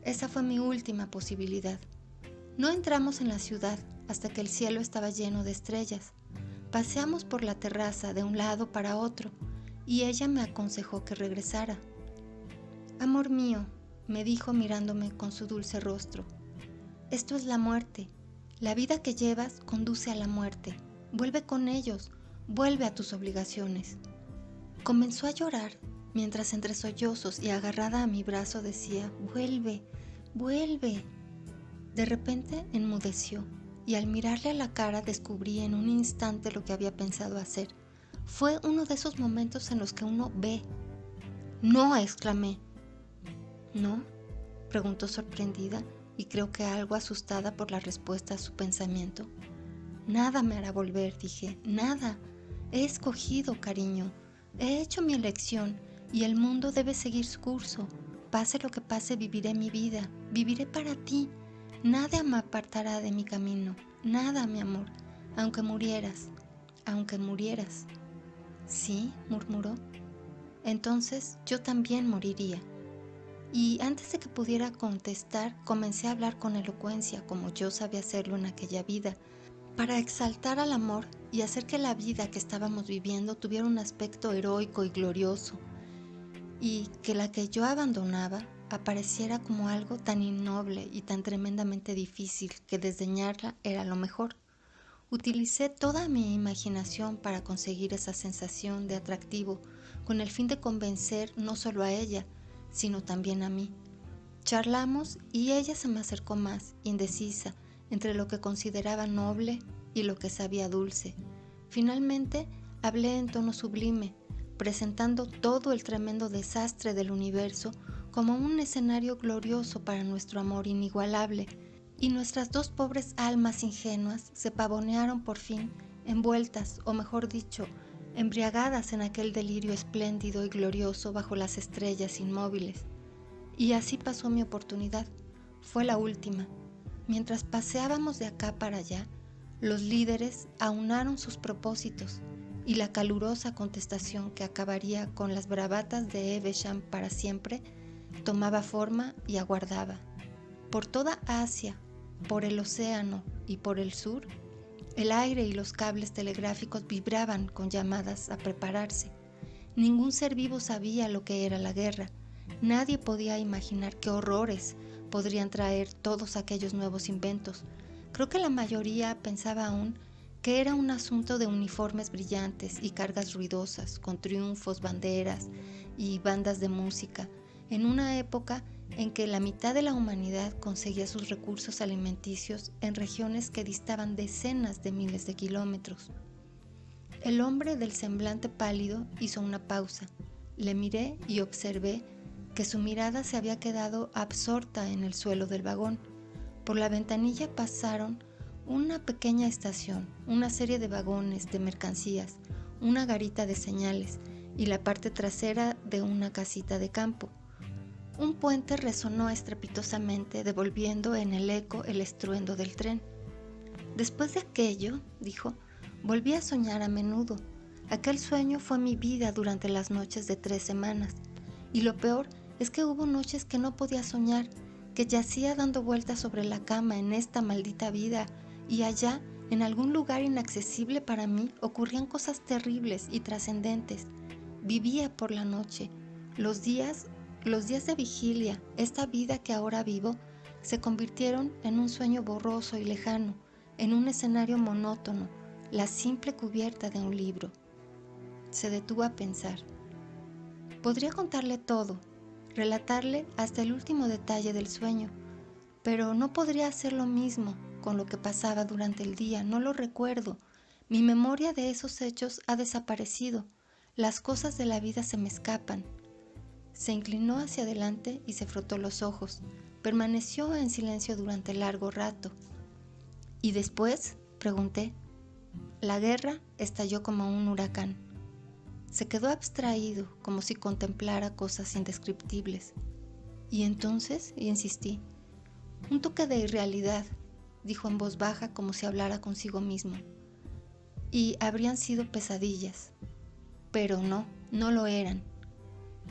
Esa fue mi última posibilidad. No entramos en la ciudad hasta que el cielo estaba lleno de estrellas. Paseamos por la terraza de un lado para otro y ella me aconsejó que regresara. Amor mío, me dijo mirándome con su dulce rostro, esto es la muerte. La vida que llevas conduce a la muerte. Vuelve con ellos, vuelve a tus obligaciones. Comenzó a llorar mientras entre sollozos y agarrada a mi brazo decía, vuelve, vuelve. De repente enmudeció y al mirarle a la cara descubrí en un instante lo que había pensado hacer. Fue uno de esos momentos en los que uno ve. No, exclamé. ¿No? Preguntó sorprendida y creo que algo asustada por la respuesta a su pensamiento. Nada me hará volver, dije, nada. He escogido, cariño. He hecho mi elección y el mundo debe seguir su curso. Pase lo que pase, viviré mi vida, viviré para ti. Nada me apartará de mi camino, nada, mi amor, aunque murieras, aunque murieras. Sí, murmuró. Entonces yo también moriría. Y antes de que pudiera contestar, comencé a hablar con elocuencia, como yo sabía hacerlo en aquella vida, para exaltar al amor y hacer que la vida que estábamos viviendo tuviera un aspecto heroico y glorioso, y que la que yo abandonaba apareciera como algo tan innoble y tan tremendamente difícil que desdeñarla era lo mejor. Utilicé toda mi imaginación para conseguir esa sensación de atractivo, con el fin de convencer no solo a ella, sino también a mí. Charlamos y ella se me acercó más, indecisa, entre lo que consideraba noble y lo que sabía dulce. Finalmente, hablé en tono sublime, presentando todo el tremendo desastre del universo como un escenario glorioso para nuestro amor inigualable, y nuestras dos pobres almas ingenuas se pavonearon por fin, envueltas, o mejor dicho, embriagadas en aquel delirio espléndido y glorioso bajo las estrellas inmóviles. Y así pasó mi oportunidad. Fue la última. Mientras paseábamos de acá para allá, los líderes aunaron sus propósitos y la calurosa contestación que acabaría con las bravatas de Evesham para siempre tomaba forma y aguardaba. Por toda Asia, por el océano y por el sur, el aire y los cables telegráficos vibraban con llamadas a prepararse. Ningún ser vivo sabía lo que era la guerra. Nadie podía imaginar qué horrores podrían traer todos aquellos nuevos inventos. Creo que la mayoría pensaba aún que era un asunto de uniformes brillantes y cargas ruidosas, con triunfos, banderas y bandas de música, en una época en que la mitad de la humanidad conseguía sus recursos alimenticios en regiones que distaban decenas de miles de kilómetros. El hombre del semblante pálido hizo una pausa. Le miré y observé que su mirada se había quedado absorta en el suelo del vagón. Por la ventanilla pasaron una pequeña estación, una serie de vagones de mercancías, una garita de señales y la parte trasera de una casita de campo. Un puente resonó estrepitosamente, devolviendo en el eco el estruendo del tren. Después de aquello, dijo, volví a soñar a menudo. Aquel sueño fue mi vida durante las noches de 3 semanas. Y lo peor es que hubo noches que no podía soñar, que yacía dando vueltas sobre la cama en esta maldita vida, y allá, en algún lugar inaccesible para mí, ocurrían cosas terribles y trascendentes. Vivía por la noche. Los días de vigilia, esta vida que ahora vivo, se convirtieron en un sueño borroso y lejano, en un escenario monótono, la simple cubierta de un libro. Se detuvo a pensar. Podría contarle todo, relatarle hasta el último detalle del sueño, Pero no podría hacer lo mismo con lo que pasaba durante el día, no lo recuerdo. Mi memoria de esos hechos ha desaparecido. Las cosas de la vida se me escapan. Se inclinó hacia adelante y se frotó los ojos. Permaneció en silencio durante largo rato. ¿Y después?, pregunté. La guerra estalló como un huracán. Se quedó abstraído, como si contemplara cosas indescriptibles. ¿Y entonces?, insistí. Un toque de irrealidad, dijo en voz baja como si hablara consigo mismo. Y habrían sido pesadillas. Pero no, no lo eran.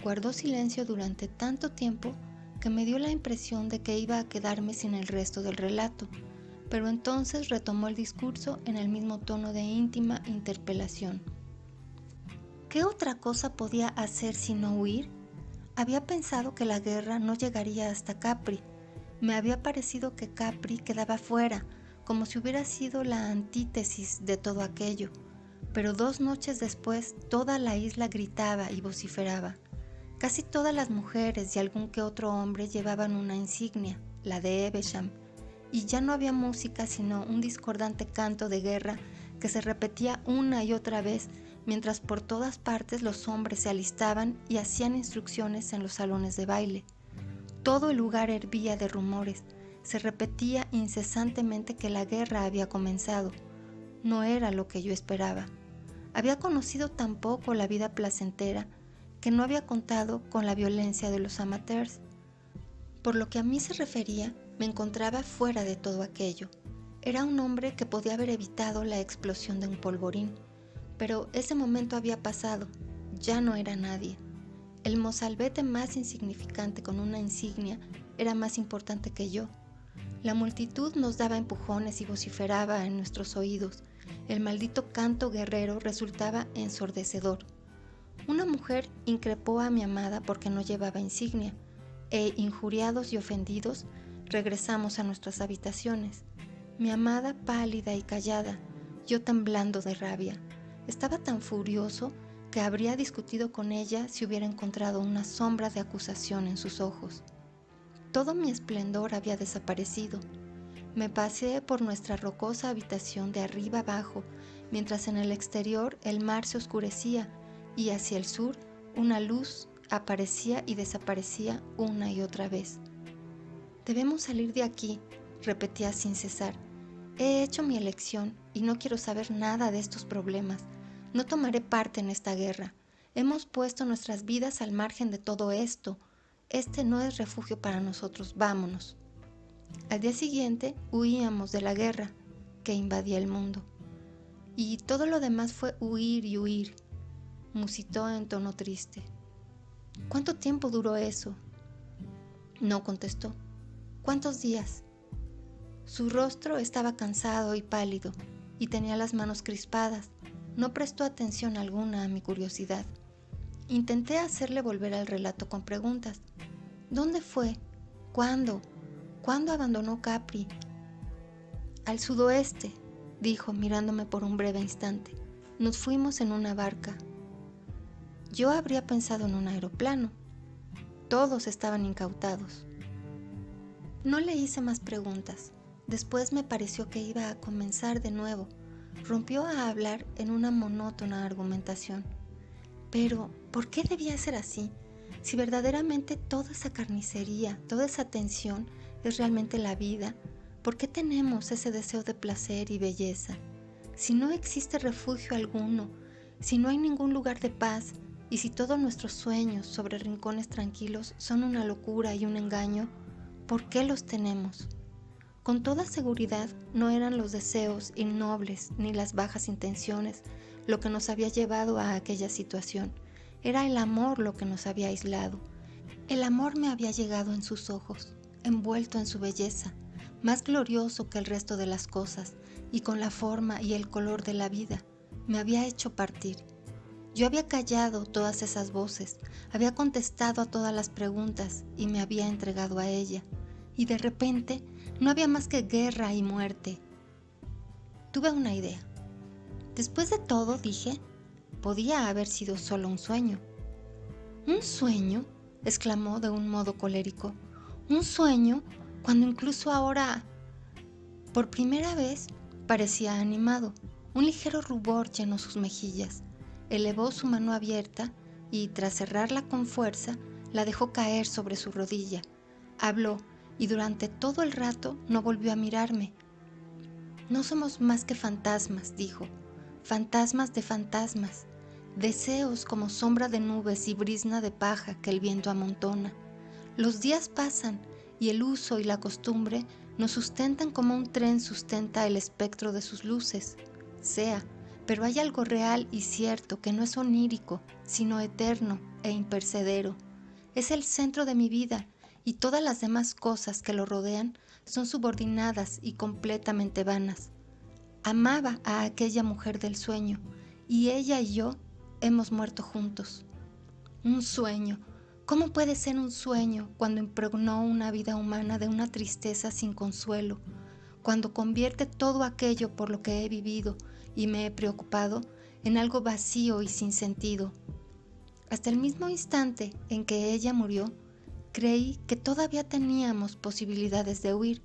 Guardó silencio durante tanto tiempo que me dio la impresión de que iba a quedarme sin el resto del relato, pero entonces retomó el discurso en el mismo tono de íntima interpelación. ¿Qué otra cosa podía hacer sino huir? Había pensado que la guerra no llegaría hasta Capri. Me había parecido que Capri quedaba fuera, como si hubiera sido la antítesis de todo aquello. Pero 2 noches después toda la isla gritaba y vociferaba. Casi todas las mujeres y algún que otro hombre llevaban una insignia, la de Evesham, y ya no había música sino un discordante canto de guerra que se repetía una y otra vez, mientras por todas partes los hombres se alistaban y hacían instrucciones en los salones de baile. Todo el lugar hervía de rumores. Se repetía incesantemente que la guerra había comenzado. No era lo que yo esperaba. Había conocido tan poco la vida placentera que no había contado con la violencia de los amateurs. Por lo que a mí se refería, me encontraba fuera de todo aquello. Era un hombre que podía haber evitado la explosión de un polvorín, pero ese momento había pasado, ya no era nadie. El mozalbete más insignificante con una insignia era más importante que yo. La multitud nos daba empujones y vociferaba en nuestros oídos. El maldito canto guerrero resultaba ensordecedor. Una mujer increpó a mi amada porque no llevaba insignia, e injuriados y ofendidos, regresamos a nuestras habitaciones. Mi amada pálida y callada, yo temblando de rabia. Estaba tan furioso que habría discutido con ella si hubiera encontrado una sombra de acusación en sus ojos. Todo mi esplendor había desaparecido. Me paseé por nuestra rocosa habitación de arriba abajo, mientras en el exterior el mar se oscurecía y hacia el sur una luz aparecía y desaparecía una y otra vez. Debemos salir de aquí, repetía sin cesar. He hecho mi elección y no quiero saber nada de estos problemas. No tomaré parte en esta guerra. Hemos puesto nuestras vidas al margen de todo esto. Este no es refugio para nosotros, vámonos. Al día siguiente huíamos de la guerra que invadía el mundo. Y todo lo demás fue huir y huir, musitó en tono triste. ¿Cuánto tiempo duró eso? No contestó. ¿Cuántos días? Su rostro estaba cansado y pálido, y tenía las manos crispadas. No prestó atención alguna a mi curiosidad. Intenté hacerle volver al relato con preguntas. ¿Dónde fue? ¿Cuándo? ¿Cuándo abandonó Capri? Al sudoeste, dijo, mirándome por un breve instante. Nos fuimos en una barca. Yo habría pensado en un aeroplano. Todos estaban incautados. No le hice más preguntas. Después me pareció que iba a comenzar de nuevo. Rompió a hablar en una monótona argumentación. Pero, ¿por qué debía ser así? Si verdaderamente toda esa carnicería, toda esa tensión es realmente la vida, ¿por qué tenemos ese deseo de placer y belleza? Si no existe refugio alguno, si no hay ningún lugar de paz, y si todos nuestros sueños sobre rincones tranquilos son una locura y un engaño, ¿por qué los tenemos? Con toda seguridad no eran los deseos innobles ni las bajas intenciones lo que nos había llevado a aquella situación. Era el amor lo que nos había aislado. El amor me había llegado en sus ojos, envuelto en su belleza, más glorioso que el resto de las cosas, y con la forma y el color de la vida, me había hecho partir. Yo había callado todas esas voces, había contestado a todas las preguntas y me había entregado a ella. Y de repente no había más que guerra y muerte. Tuve una idea. Después de todo, dije, podía haber sido solo un sueño. ¿Un sueño?, exclamó de un modo colérico. ¿Un sueño? cuando incluso ahora, por primera vez, parecía animado. Un ligero rubor llenó sus mejillas. Elevó su mano abierta y, tras cerrarla con fuerza, la dejó caer sobre su rodilla. Habló y durante todo el rato no volvió a mirarme. No somos más que fantasmas, dijo, fantasmas de fantasmas, deseos como sombra de nubes y brizna de paja que el viento amontona. Los días pasan y el uso y la costumbre nos sustentan como un tren sustenta el espectro de sus luces. Sea, pero hay algo real y cierto que no es onírico, sino eterno e impercedero. Es el centro de mi vida y todas las demás cosas que lo rodean son subordinadas y completamente vanas. Amaba a aquella mujer del sueño y ella y yo hemos muerto juntos. Un sueño. ¿Cómo puede ser un sueño cuando impregnó una vida humana de una tristeza sin consuelo, cuando convierte todo aquello por lo que he vivido y me he preocupado en algo vacío y sin sentido? Hasta el mismo instante en que ella murió, creí que todavía teníamos posibilidades de huir.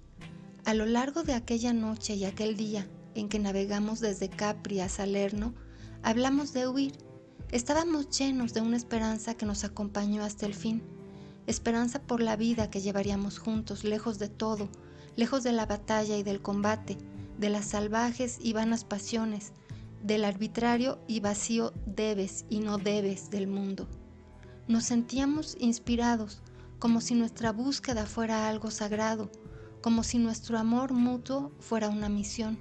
A lo largo de aquella noche y aquel día en que navegamos desde Capri a Salerno, hablamos de huir. Estábamos llenos de una esperanza que nos acompañó hasta el fin, esperanza por la vida que llevaríamos juntos, lejos de todo, lejos de la batalla y del combate, de las salvajes y vanas pasiones, del arbitrario y vacío debes y no debes del mundo. Nos sentíamos inspirados, como si nuestra búsqueda fuera algo sagrado, como si nuestro amor mutuo fuera una misión.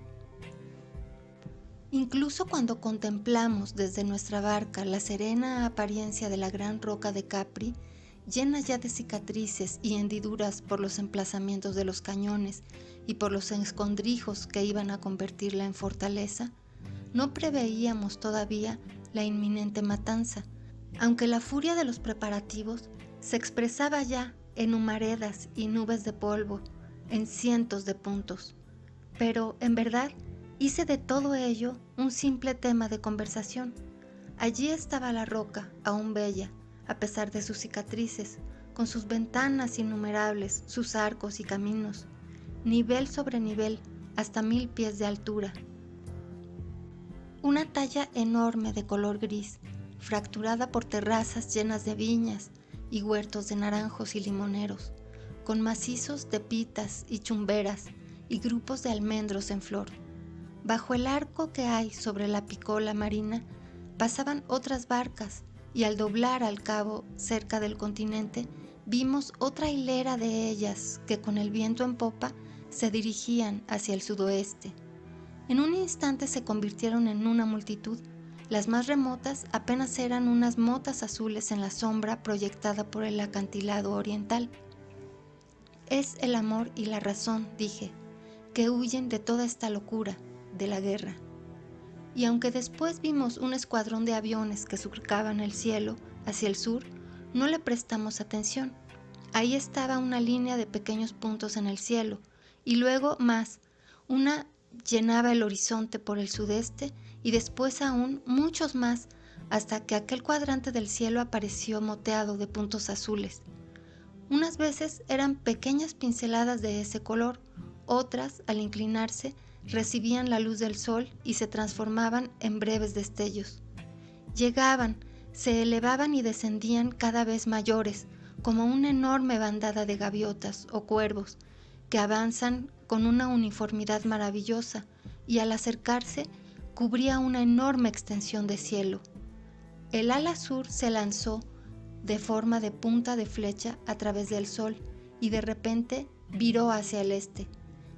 Incluso cuando contemplamos desde nuestra barca la serena apariencia de la gran roca de Capri, llena ya de cicatrices y hendiduras por los emplazamientos de los cañones y por los escondrijos que iban a convertirla en fortaleza, no preveíamos todavía la inminente matanza, aunque la furia de los preparativos se expresaba ya en humaredas y nubes de polvo, en cientos de puntos. Pero, en verdad, hice de todo ello un simple tema de conversación. Allí estaba la roca, aún bella, a pesar de sus cicatrices, con sus ventanas innumerables, sus arcos y caminos, nivel sobre nivel, hasta 1000 pies de altura. Una talla enorme de color gris, fracturada por terrazas llenas de viñas y huertos de naranjos y limoneros, con macizos de pitas y chumberas y grupos de almendros en flor. Bajo el arco que hay sobre la picola marina pasaban otras barcas y al doblar al cabo cerca del continente vimos otra hilera de ellas que con el viento en popa se dirigían hacia el sudoeste. En un instante se convirtieron en una multitud. Las más remotas apenas eran unas motas azules en la sombra proyectada por el acantilado oriental. Es el amor y la razón, dije, que huyen de toda esta locura, de la guerra. Y aunque después vimos un escuadrón de aviones que surcaban el cielo hacia el sur, no le prestamos atención. Ahí estaba una línea de pequeños puntos en el cielo, y luego más, una llenaba el horizonte por el sudeste y después aún muchos más, hasta que aquel cuadrante del cielo apareció moteado de puntos azules. Unas veces eran pequeñas pinceladas de ese color, otras, al inclinarse, recibían la luz del sol y se transformaban en breves destellos. Llegaban, se elevaban y descendían cada vez mayores, como una enorme bandada de gaviotas o cuervos, que avanzan con una uniformidad maravillosa y al acercarse cubría una enorme extensión de cielo. El ala sur se lanzó de forma de punta de flecha a través del sol y de repente viró hacia el este.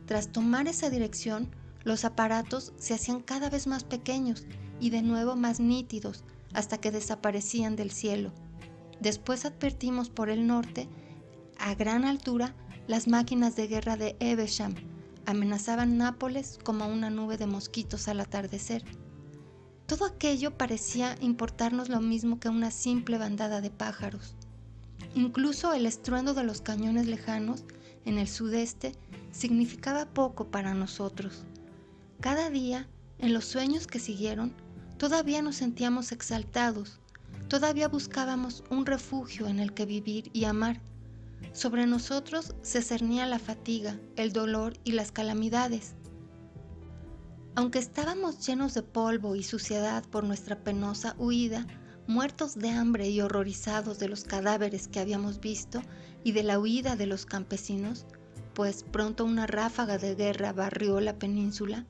Tras tomar esa dirección, los aparatos se hacían cada vez más pequeños y de nuevo más nítidos hasta que desaparecían del cielo. Después advertimos por el norte, a gran altura, las máquinas de guerra de Evesham amenazaban Nápoles como una nube de mosquitos al atardecer. Todo aquello parecía importarnos lo mismo que una simple bandada de pájaros. Incluso el estruendo de los cañones lejanos en el sudeste significaba poco para nosotros. Cada día, en los sueños que siguieron, todavía nos sentíamos exaltados, todavía buscábamos un refugio en el que vivir y amar. Sobre nosotros se cernía la fatiga, el dolor y las calamidades. Aunque estábamos llenos de polvo y suciedad por nuestra penosa huida, muertos de hambre y horrorizados de los cadáveres que habíamos visto y de la huida de los campesinos, pues pronto una ráfaga de guerra barrió la península,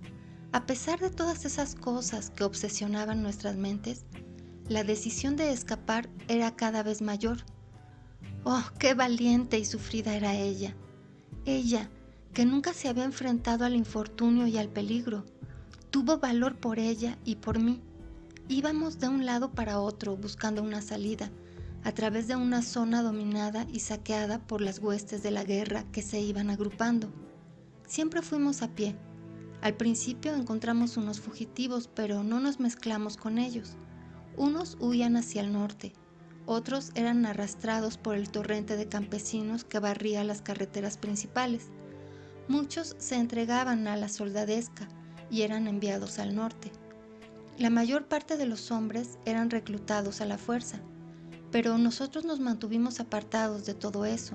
a pesar de todas esas cosas que obsesionaban nuestras mentes, la decisión de escapar era cada vez mayor. ¡Oh, qué valiente y sufrida era ella! Ella, que nunca se había enfrentado al infortunio y al peligro, tuvo valor por ella y por mí. Íbamos de un lado para otro buscando una salida, a través de una zona dominada y saqueada por las huestes de la guerra que se iban agrupando. Siempre fuimos a pie. Al principio encontramos unos fugitivos, pero no nos mezclamos con ellos. Unos huían hacia el norte, otros eran arrastrados por el torrente de campesinos que barría las carreteras principales. Muchos se entregaban a la soldadesca y eran enviados al norte. La mayor parte de los hombres eran reclutados a la fuerza, pero nosotros nos mantuvimos apartados de todo eso.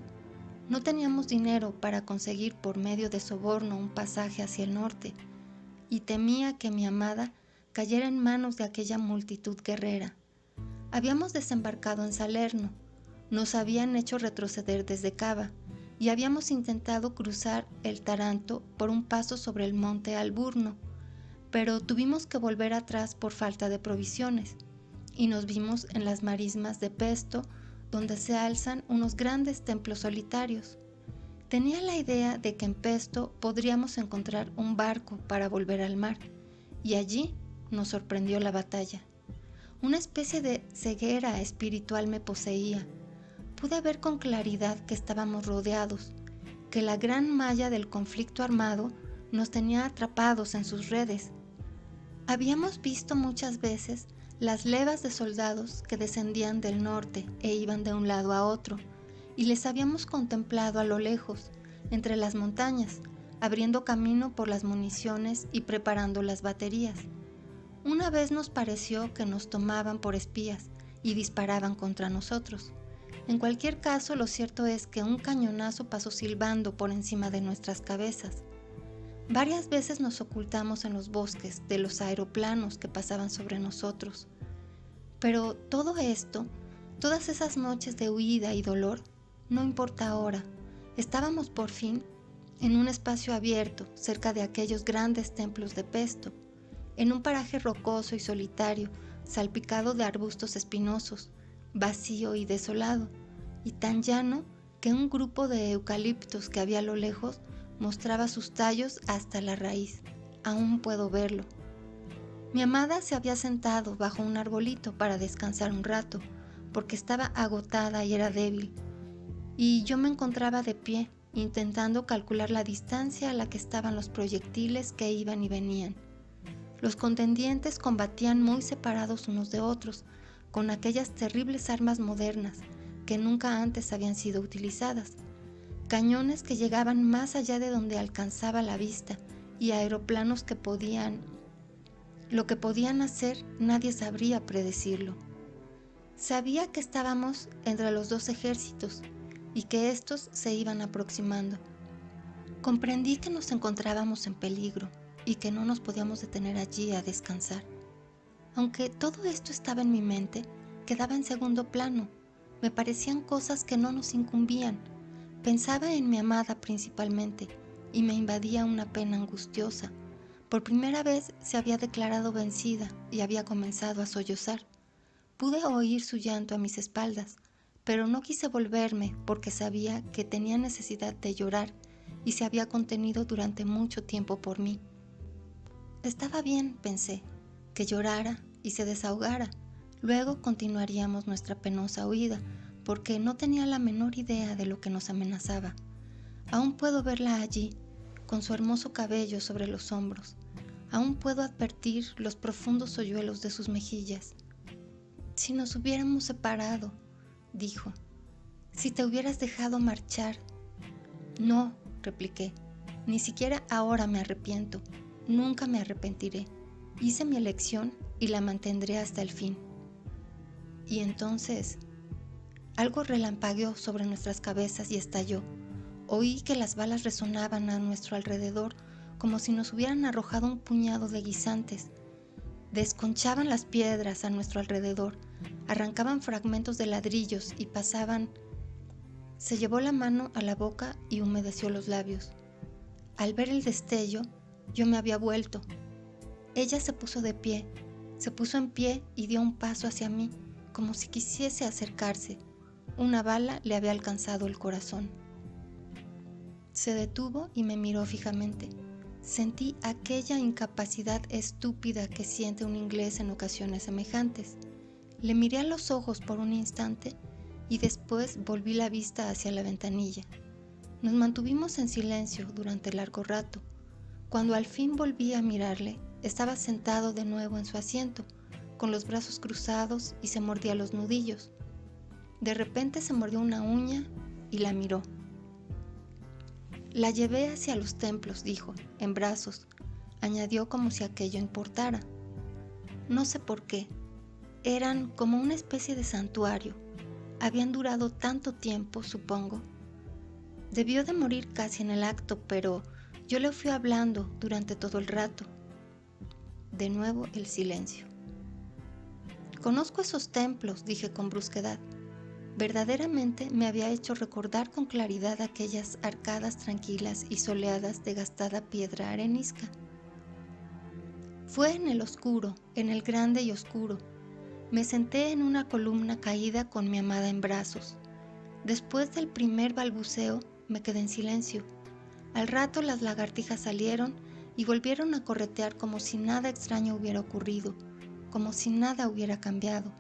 No teníamos dinero para conseguir por medio de soborno un pasaje hacia el norte, y temía que mi amada cayera en manos de aquella multitud guerrera. Habíamos desembarcado en Salerno, nos habían hecho retroceder desde Cava, y habíamos intentado cruzar el Taranto por un paso sobre el monte Alburno, pero tuvimos que volver atrás por falta de provisiones, y nos vimos en las marismas de Pesto, donde se alzan unos grandes templos solitarios. Tenía la idea de que en Pesto podríamos encontrar un barco para volver al mar, y allí nos sorprendió la batalla. Una especie de ceguera espiritual me poseía. Pude ver con claridad que estábamos rodeados, que la gran malla del conflicto armado nos tenía atrapados en sus redes. Habíamos visto muchas veces las levas de soldados que descendían del norte e iban de un lado a otro, y les habíamos contemplado a lo lejos, entre las montañas, abriendo camino por las municiones y preparando las baterías. Una vez nos pareció que nos tomaban por espías y disparaban contra nosotros. En cualquier caso, lo cierto es que un cañonazo pasó silbando por encima de nuestras cabezas. Varias veces nos ocultamos en los bosques de los aeroplanos que pasaban sobre nosotros. Pero todo esto, todas esas noches de huida y dolor, no importa ahora. Estábamos por fin en un espacio abierto cerca de aquellos grandes templos de Pesto, en un paraje rocoso y solitario, salpicado de arbustos espinosos, vacío y desolado, y tan llano que un grupo de eucaliptos que había a lo lejos mostraba sus tallos hasta la raíz. Aún puedo verlo. Mi amada se había sentado bajo un arbolito para descansar un rato, porque estaba agotada y era débil, y yo me encontraba de pie, intentando calcular la distancia a la que estaban los proyectiles que iban y venían. Los contendientes combatían muy separados unos de otros, con aquellas terribles armas modernas que nunca antes habían sido utilizadas, cañones que llegaban más allá de donde alcanzaba la vista y aeroplanos que lo que podían hacer nadie sabría predecirlo. Sabía que estábamos entre los dos ejércitos y que estos se iban aproximando. Comprendí que nos encontrábamos en peligro y que no nos podíamos detener allí a descansar. Aunque todo esto estaba en mi mente, quedaba en segundo plano. Me parecían cosas que no nos incumbían. Pensaba en mi amada principalmente y me invadía una pena angustiosa. Por primera vez se había declarado vencida y había comenzado a sollozar. Pude oír su llanto a mis espaldas, pero no quise volverme porque sabía que tenía necesidad de llorar y se había contenido durante mucho tiempo por mí. Estaba bien, pensé, que llorara y se desahogara. Luego continuaríamos nuestra penosa huida, porque no tenía la menor idea de lo que nos amenazaba. Aún puedo verla allí, con su hermoso cabello sobre los hombros. Aún puedo advertir los profundos hoyuelos de sus mejillas. Si nos hubiéramos separado, dijo. Si te hubieras dejado marchar. No, repliqué. Ni siquiera ahora me arrepiento. Nunca me arrepentiré. Hice mi elección y la mantendré hasta el fin. Y entonces, Algo relampagueó sobre nuestras cabezas y estalló. Oí que las balas resonaban a nuestro alrededor como si nos hubieran arrojado un puñado de guisantes. Desconchaban las piedras a nuestro alrededor, arrancaban fragmentos de ladrillos y pasaban. Se llevó la mano a la boca y humedeció los labios. Al ver el destello, yo me había vuelto. Ella se puso en pie y dio un paso hacia mí, como si quisiese acercarse. Una bala le había alcanzado el corazón. Se detuvo y me miró fijamente. Sentí aquella incapacidad estúpida que siente un inglés en ocasiones semejantes. Le miré a los ojos por un instante y después volví la vista hacia la ventanilla. Nos mantuvimos en silencio durante largo rato. Cuando al fin volví a mirarle, estaba sentado de nuevo en su asiento, con los brazos cruzados y se mordía los nudillos. De repente se mordió una uña y la miró. La llevé hacia los templos, dijo, en brazos. Añadió como si aquello importara. No sé por qué. Eran como una especie de santuario. Habían durado tanto tiempo, supongo. Debió de morir casi en el acto, pero yo le fui hablando durante todo el rato. De nuevo el silencio. Conozco esos templos, dije con brusquedad. Verdaderamente me había hecho recordar con claridad aquellas arcadas tranquilas y soleadas de gastada piedra arenisca. Fue en el oscuro, en el grande y oscuro. Me senté en una columna caída con mi amada en brazos. Después del primer balbuceo me quedé en silencio. Al rato las lagartijas salieron y volvieron a corretear como si nada extraño hubiera ocurrido, como si nada hubiera cambiado.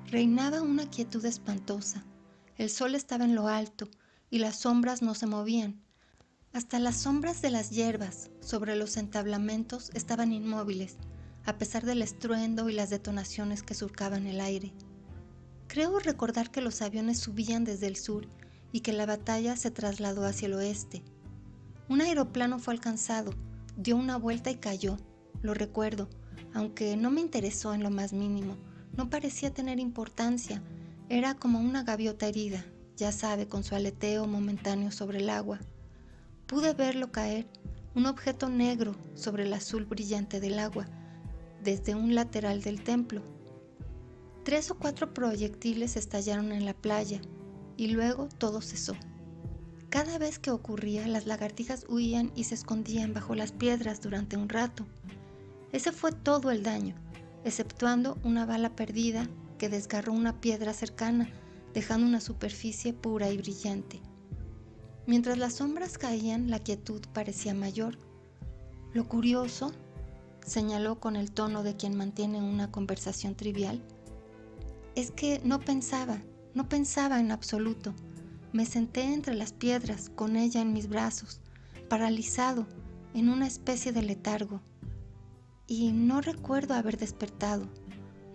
Reinaba una quietud espantosa. El sol estaba en lo alto y las sombras no se movían. Hasta las sombras de las hierbas sobre los entablamentos estaban inmóviles, a pesar del estruendo y las detonaciones que surcaban el aire. Creo recordar que los aviones subían desde el sur y que la batalla se trasladó hacia el oeste. Un aeroplano fue alcanzado, dio una vuelta y cayó, lo recuerdo, aunque no me interesó en lo más mínimo. No parecía tener importancia, era como una gaviota herida, ya sabe, con su aleteo momentáneo sobre el agua. Pude verlo caer, un objeto negro sobre el azul brillante del agua, desde un lateral del templo. 3 o 4 proyectiles estallaron en la playa, y luego todo cesó. Cada vez que ocurría, las lagartijas huían y se escondían bajo las piedras durante un rato. Ese fue todo el daño, exceptuando una bala perdida que desgarró una piedra cercana, dejando una superficie pura y brillante. Mientras las sombras caían, la quietud parecía mayor. Lo curioso, señaló con el tono de quien mantiene una conversación trivial, es que no pensaba en absoluto. Me senté entre las piedras, con ella en mis brazos, paralizado, en una especie de letargo. Y no recuerdo haber despertado,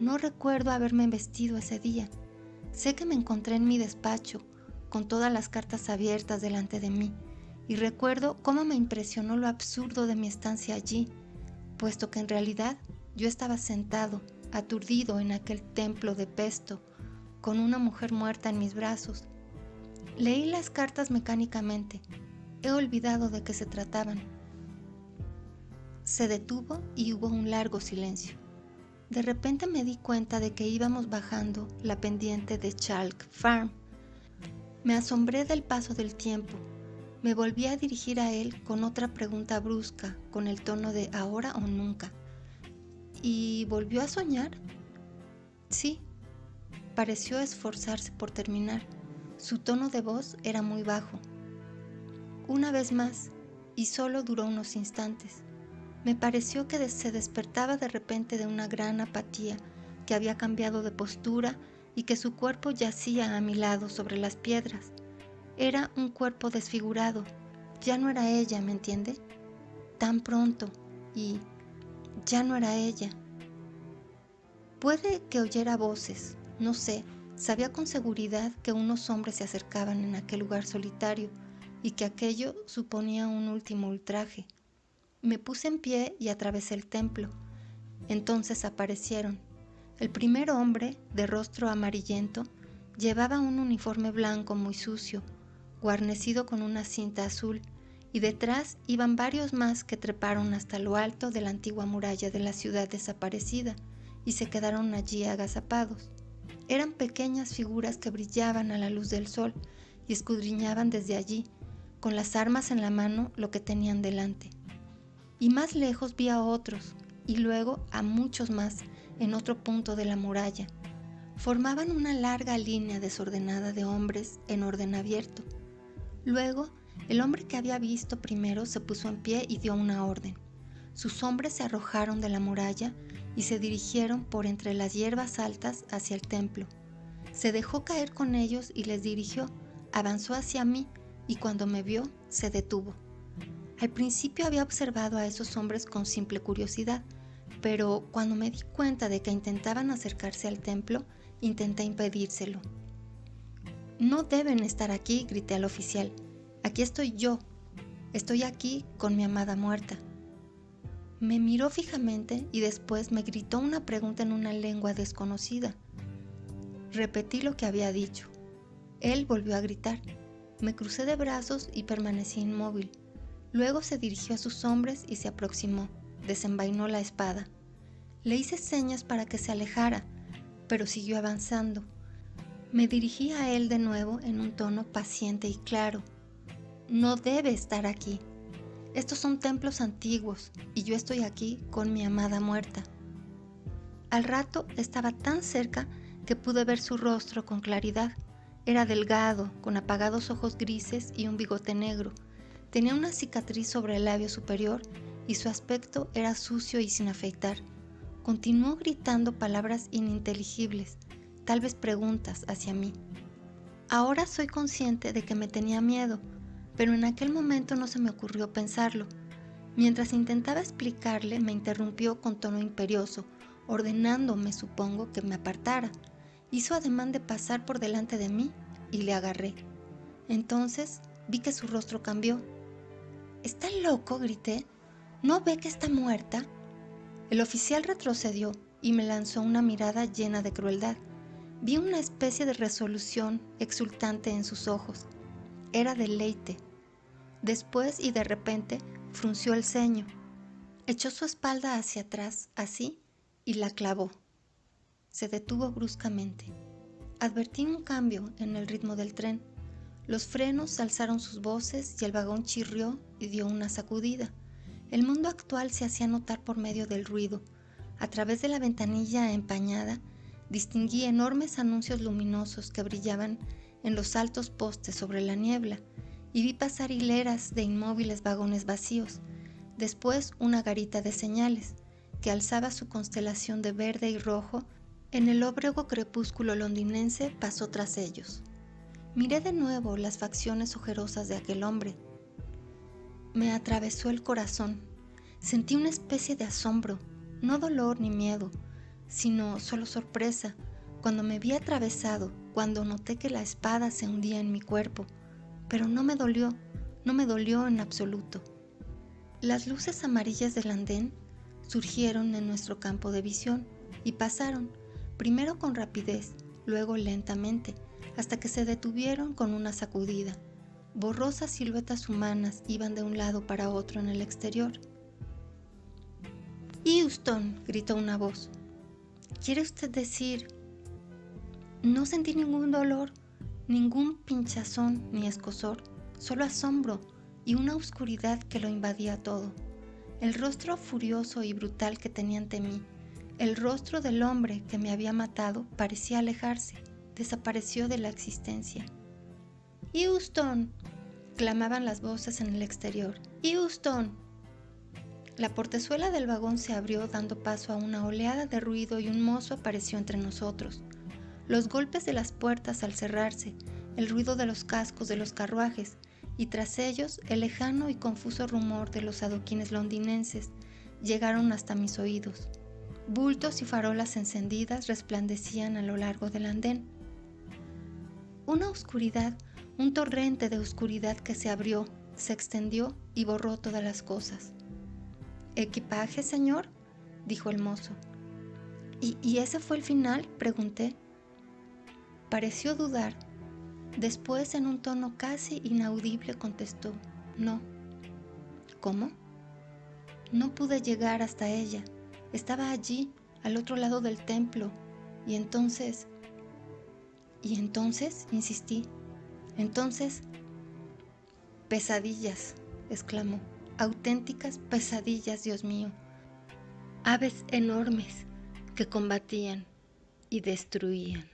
no recuerdo haberme vestido ese día. Sé que me encontré en mi despacho, con todas las cartas abiertas delante de mí, y recuerdo cómo me impresionó lo absurdo de mi estancia allí, puesto que en realidad yo estaba sentado, aturdido en aquel templo de Pesto, con una mujer muerta en mis brazos. Leí las cartas mecánicamente, he olvidado de qué se trataban. Se detuvo y hubo un largo silencio. De repente me di cuenta de que íbamos bajando la pendiente de Chalk Farm. Me asombré del paso del tiempo. Me volví a dirigir a él con otra pregunta brusca, con el tono de ahora o nunca. ¿Y volvió a soñar? Sí. Pareció esforzarse por terminar. Su tono de voz era muy bajo. Una vez más, y solo duró unos instantes. Me pareció que se despertaba de repente de una gran apatía, que había cambiado de postura y que su cuerpo yacía a mi lado sobre las piedras. Era un cuerpo desfigurado. Ya no era ella, ¿me entiende? Tan pronto, y ya no era ella. Puede que oyera voces, no sé. Sabía con seguridad que unos hombres se acercaban en aquel lugar solitario y que aquello suponía un último ultraje. Me puse en pie y atravesé el templo. Entonces aparecieron. El primer hombre, de rostro amarillento, Llevaba un uniforme blanco muy sucio, guarnecido con una cinta azul, y detrás iban varios más que treparon hasta lo alto de la antigua muralla de la ciudad desaparecida y se quedaron allí agazapados. Eran pequeñas figuras que brillaban a la luz del sol y escudriñaban desde allí, con las armas en la mano, lo que tenían delante. Y más lejos vi a otros, y luego a muchos más en otro punto de la muralla. Formaban una larga línea desordenada de hombres en orden abierto. Luego, el hombre que había visto primero se puso en pie y dio una orden. Sus hombres se arrojaron de la muralla y se dirigieron por entre las hierbas altas hacia el templo. Se dejó caer con ellos y les dirigió, avanzó hacia mí y cuando me vio, se detuvo. Al principio había observado a esos hombres con simple curiosidad, pero cuando me di cuenta de que intentaban acercarse al templo, intenté impedírselo. «No deben estar aquí», grité al oficial. «Aquí estoy yo. Estoy aquí con mi amada muerta». Me miró fijamente y después me gritó una pregunta en una lengua desconocida. Repetí lo que había dicho. Él volvió a gritar. Me crucé de brazos y permanecí inmóvil. Luego se dirigió a sus hombres y se aproximó. Desenvainó la espada. Le hice señas para que se alejara, pero siguió avanzando. Me dirigí a él de nuevo en un tono paciente y claro. «No debe estar aquí. Estos son templos antiguos y yo estoy aquí con mi amada muerta». Al rato estaba tan cerca que pude ver su rostro con claridad. Era delgado, con apagados ojos grises y un bigote negro. Tenía una cicatriz sobre el labio superior y su aspecto era sucio y sin afeitar. Continuó gritando palabras ininteligibles, tal vez preguntas hacia mí. Ahora soy consciente de que me tenía miedo, pero en aquel momento no se me ocurrió pensarlo. Mientras intentaba explicarle, me interrumpió con tono imperioso, ordenándome, supongo, que me apartara. Hizo ademán de pasar por delante de mí y le agarré. Entonces vi que su rostro cambió. «¿Está loco?», grité. «¿No ve que está muerta?». El oficial retrocedió y me lanzó una mirada llena de crueldad. Vi una especie de resolución exultante en sus ojos. Era deleite. Después y de repente frunció el ceño. Echó su espalda hacia atrás, así, y la clavó. Se detuvo bruscamente. Advertí un cambio en el ritmo del tren. Los frenos alzaron sus voces y el vagón chirrió y dio una sacudida. El mundo actual se hacía notar por medio del ruido. A través de la ventanilla empañada, distinguí enormes anuncios luminosos que brillaban en los altos postes sobre la niebla y vi pasar hileras de inmóviles vagones vacíos. Después una garita de señales que alzaba su constelación de verde y rojo en el lóbrego crepúsculo londinense pasó tras ellos. Miré de nuevo las facciones ojerosas de aquel hombre. Me atravesó el corazón. Sentí una especie de asombro, no dolor ni miedo, sino solo sorpresa, cuando me vi atravesado, cuando noté que la espada se hundía en mi cuerpo, pero no me dolió en absoluto. Las luces amarillas del andén surgieron en nuestro campo de visión y pasaron, primero con rapidez, luego lentamente, hasta que se detuvieron con una sacudida. Borrosas siluetas humanas iban de un lado para otro en el exterior. «Houston», gritó una voz. «¿Quiere usted decir...?» No sentí ningún dolor, ningún pinchazón ni escozor, solo asombro y una oscuridad que lo invadía todo. El rostro furioso y brutal que tenía ante mí, el rostro del hombre que me había matado, parecía alejarse, desapareció de la existencia. «¡Houston!», clamaban las voces en el exterior. «¡Houston!». La portezuela del vagón se abrió dando paso a una oleada de ruido y un mozo apareció entre nosotros. Los golpes de las puertas al cerrarse, el ruido de los cascos de los carruajes y tras ellos el lejano y confuso rumor de los adoquines londinenses llegaron hasta mis oídos. Bultos y farolas encendidas resplandecían a lo largo del andén. Una oscuridad, un torrente de oscuridad que se abrió, se extendió y borró todas las cosas. «¿Equipaje, señor?», dijo el mozo. ¿Y ese fue el final?», pregunté. Pareció dudar. Después, en un tono casi inaudible, contestó: no. ¿Cómo? No pude llegar hasta ella. Estaba allí, al otro lado del templo. Y entonces, insistí. Entonces, pesadillas, exclamó. Auténticas pesadillas, Dios mío. Aves enormes que combatían y destruían.